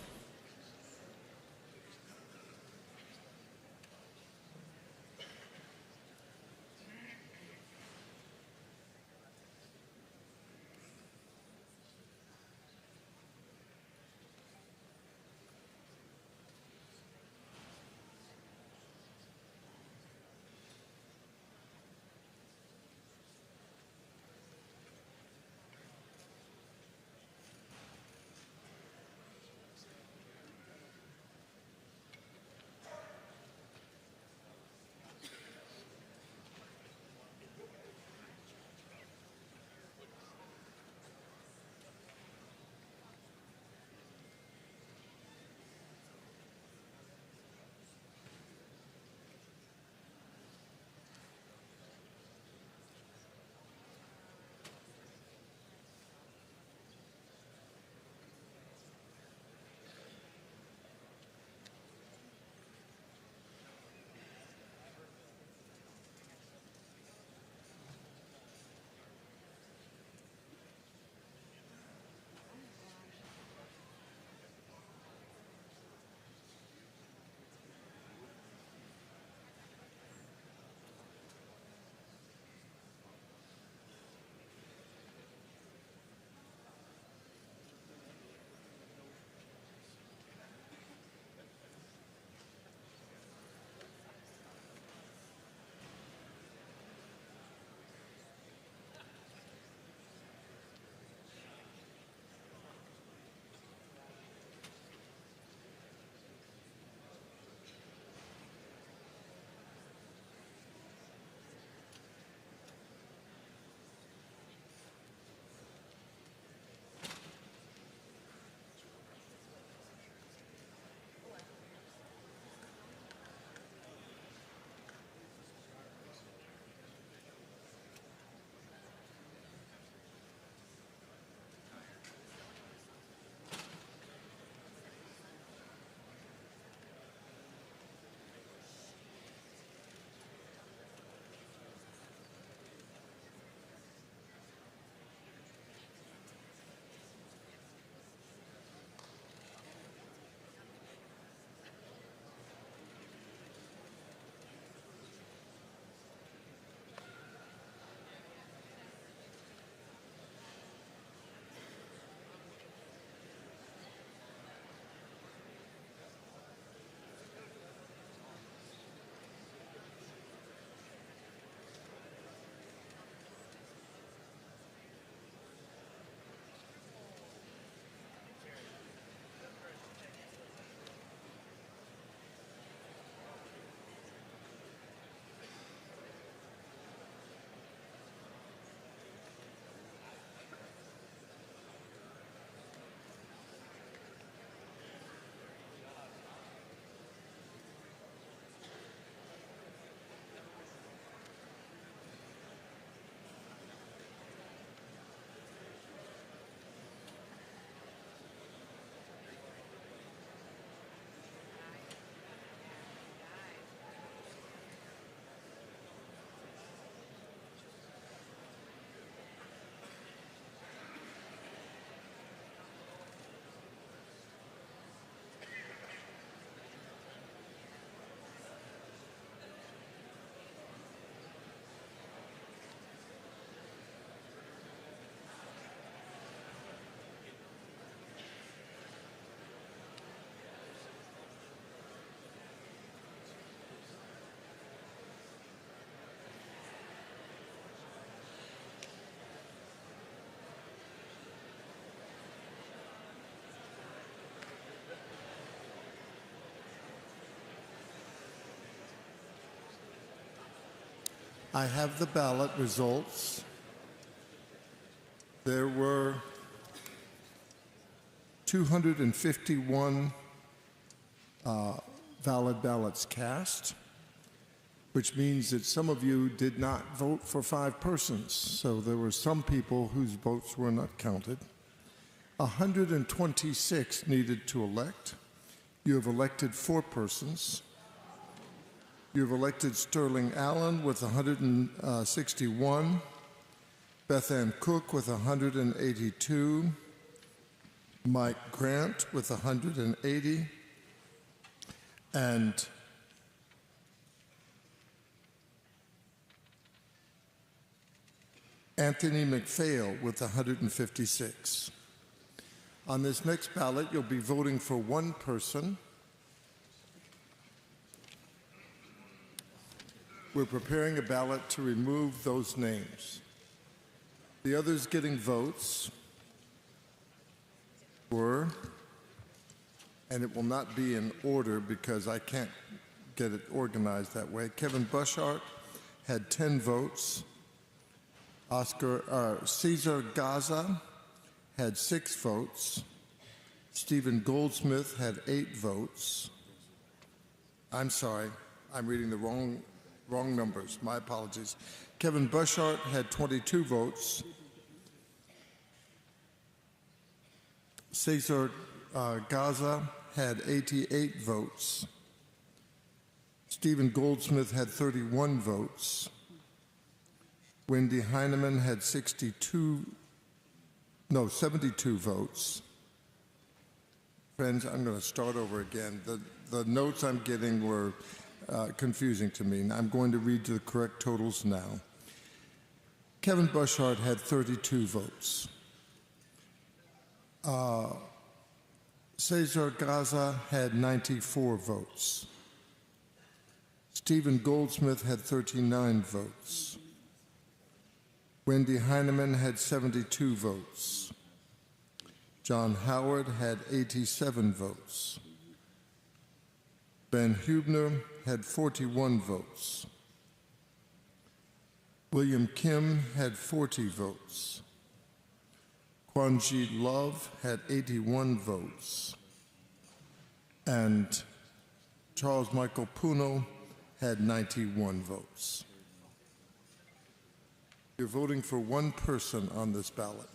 I have the ballot results. There were 251 valid ballots cast, which means that some of you did not vote for 5 persons. So there were some people whose votes were not counted. 126 needed to elect. You have elected 4 persons. You have elected Sterling Allen with 161, Beth Ann Cook with 182, Mike Grant with 180, and Anthony McPhail with 156. On this next ballot, you'll be voting for 1 person. We're preparing a ballot to remove those names. The others getting votes were, and it will not be in order because I can't get it organized that way. Kevin Bushart had 10 votes. Cesar Gaza had 6 votes. Stephen Goldsmith had 8 votes. I'm sorry, I'm reading the wrong numbers. My apologies. Kevin Bushart had 22 votes. Cesar Gaza had 88 votes. Stephen Goldsmith had 31 votes. Wendy Heineman had 72 votes. Friends, I'm going to start over again. The notes I'm getting were confusing to me. I'm going to read the correct totals now. Kevin Bushart had 32 votes. Cesar Gaza had 94 votes. Stephen Goldsmith had 39 votes. Wendy Heineman had 72 votes. John Howard had 87 votes. Ben Hubner had 41 votes. William Kim had 40 votes. Kwanji Love had 81 votes. And Charles Michael Puno had 91 votes. You're voting for 1 person on this ballot.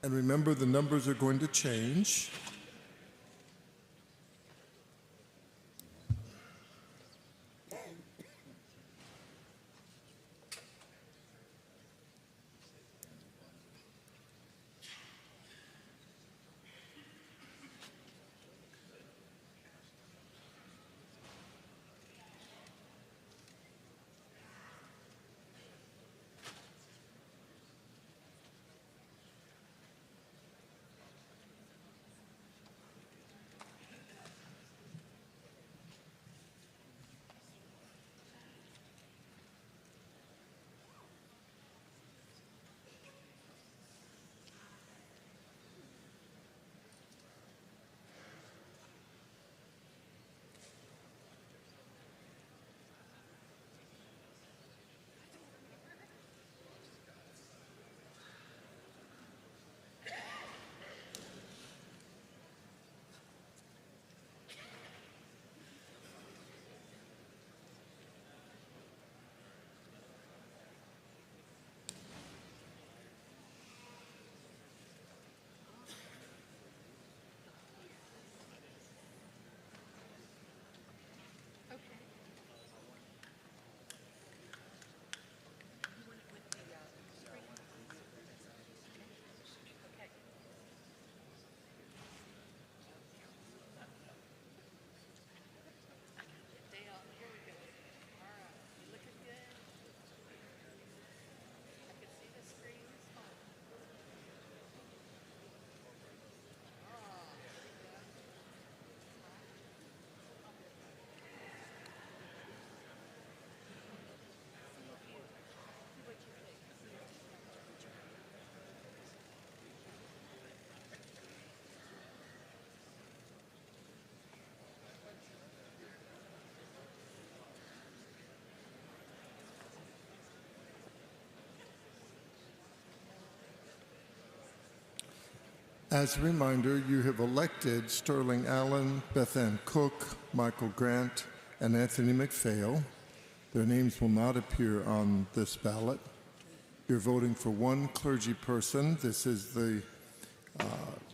And remember, the numbers are going to change. As a reminder, you have elected Sterling Allen, Beth Ann Cook, Michael Grant, and Anthony McPhail. Their names will not appear on this ballot. You're voting for one clergy person. This is the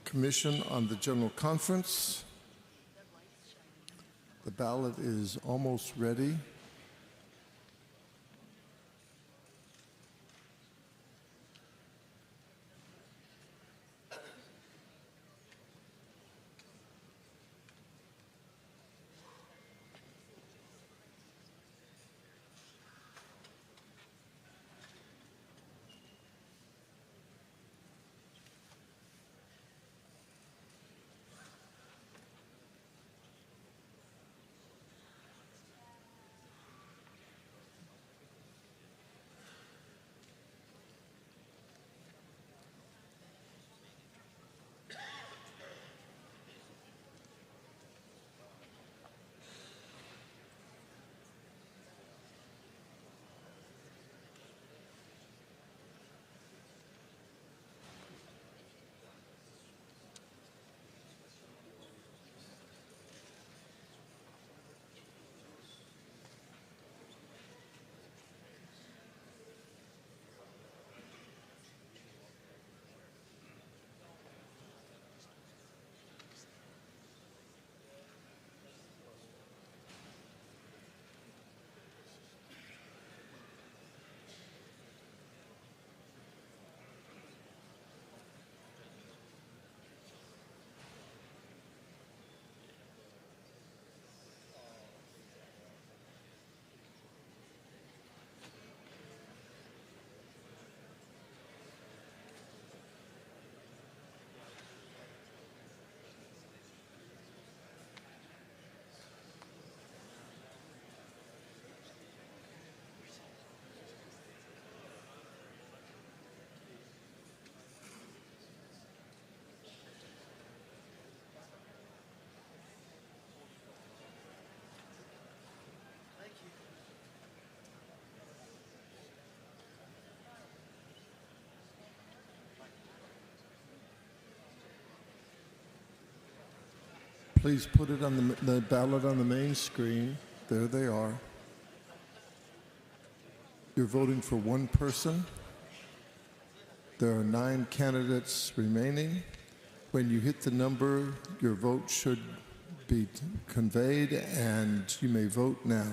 Commission on the General Conference. The ballot is almost ready. Please put it on the ballot on the main screen. There they are. You're voting for one person. There are 9 candidates remaining. When you hit the number, your vote should be conveyed, and you may vote now.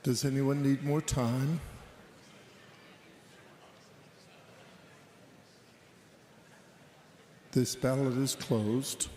Does anyone need more time? This ballot is closed.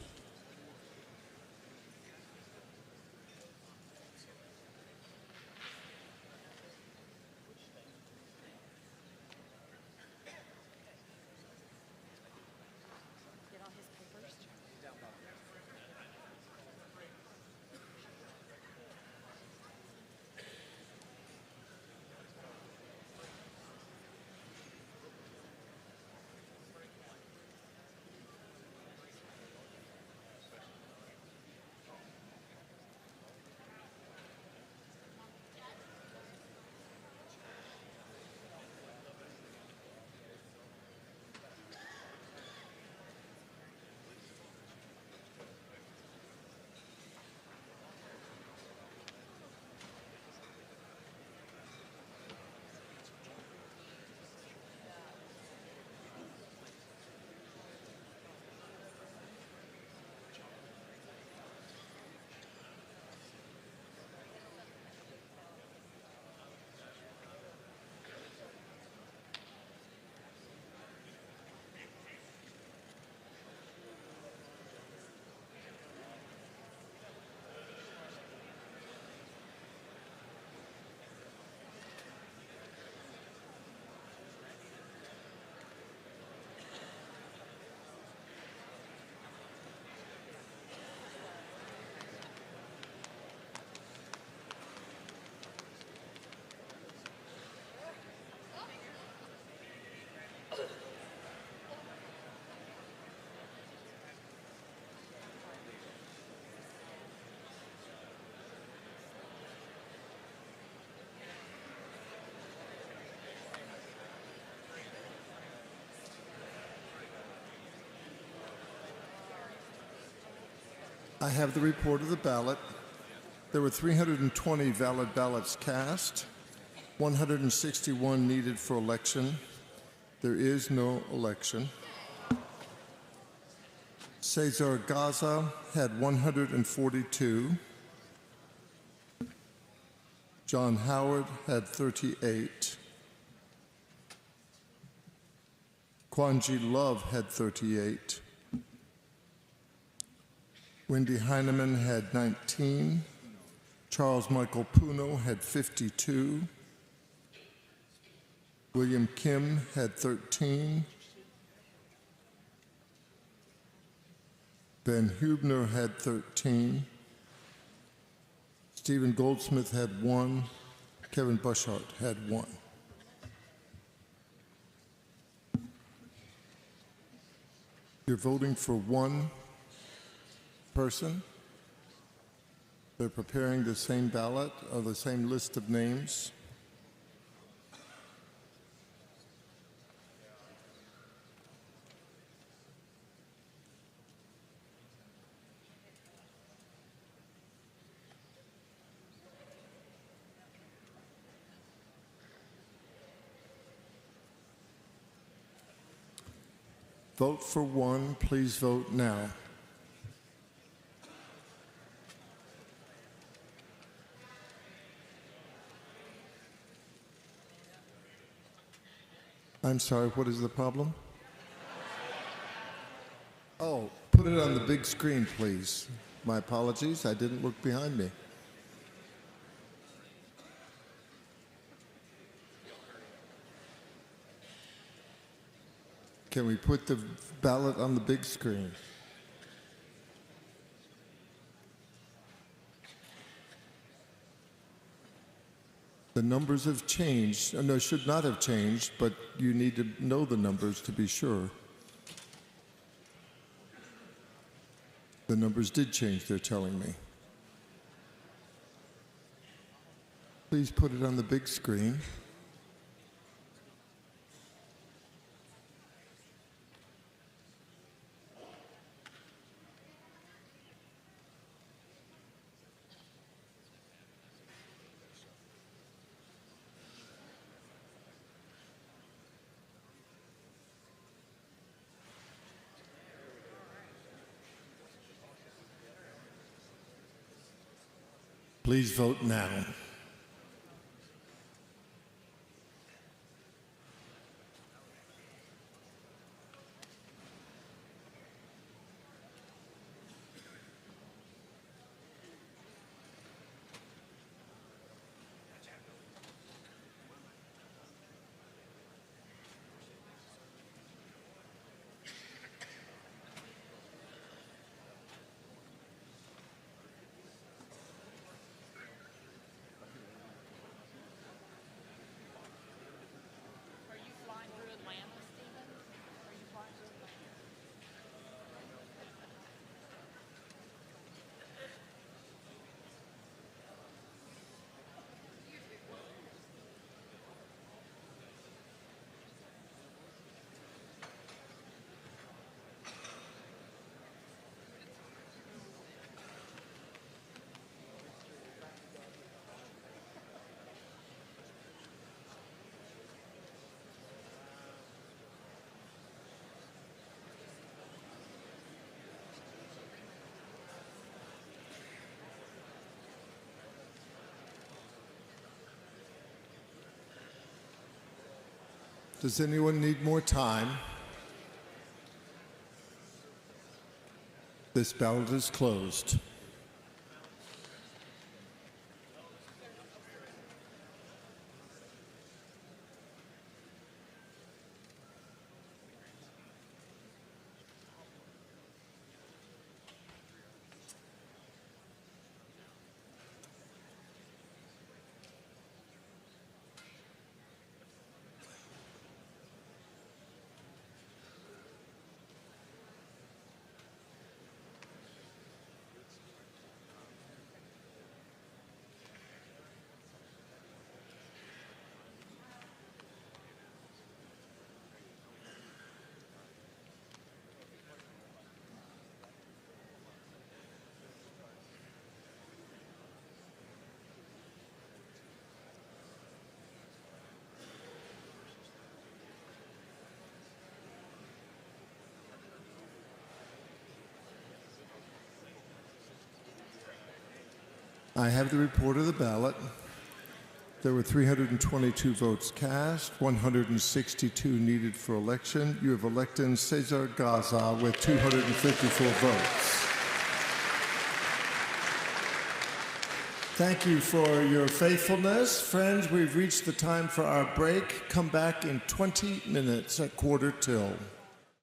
I have the report of the ballot. There were 320 valid ballots cast, 161 needed for election. There is no election. Cesar Gaza had 142. John Howard had 38. Kwanji Love had 38. Wendy Heineman had 19. Charles Michael Puno had 52. William Kim had 13. Ben Hubner had 13. Stephen Goldsmith had 1. Kevin Bushart had 1. You're voting for one person. They're preparing the same ballot or the same list of names. Vote for one. Please vote now. I'm sorry, what is the problem? Oh, put it on the big screen, please. My apologies, I didn't look behind me. Can we put the ballot on the big screen? The numbers have changed. No, should not have changed, but you need to know the numbers to be sure. The numbers did change, they're telling me. Please put it on the big screen. Please vote now. Does anyone need more time? This ballot is closed. I have the report of the ballot. There were 322 votes cast, 162 needed for election. You have elected Cesar Gaza with 254 votes. Thank you for your faithfulness. Friends, we've reached the time for our break. Come back in 20 minutes at 11:45.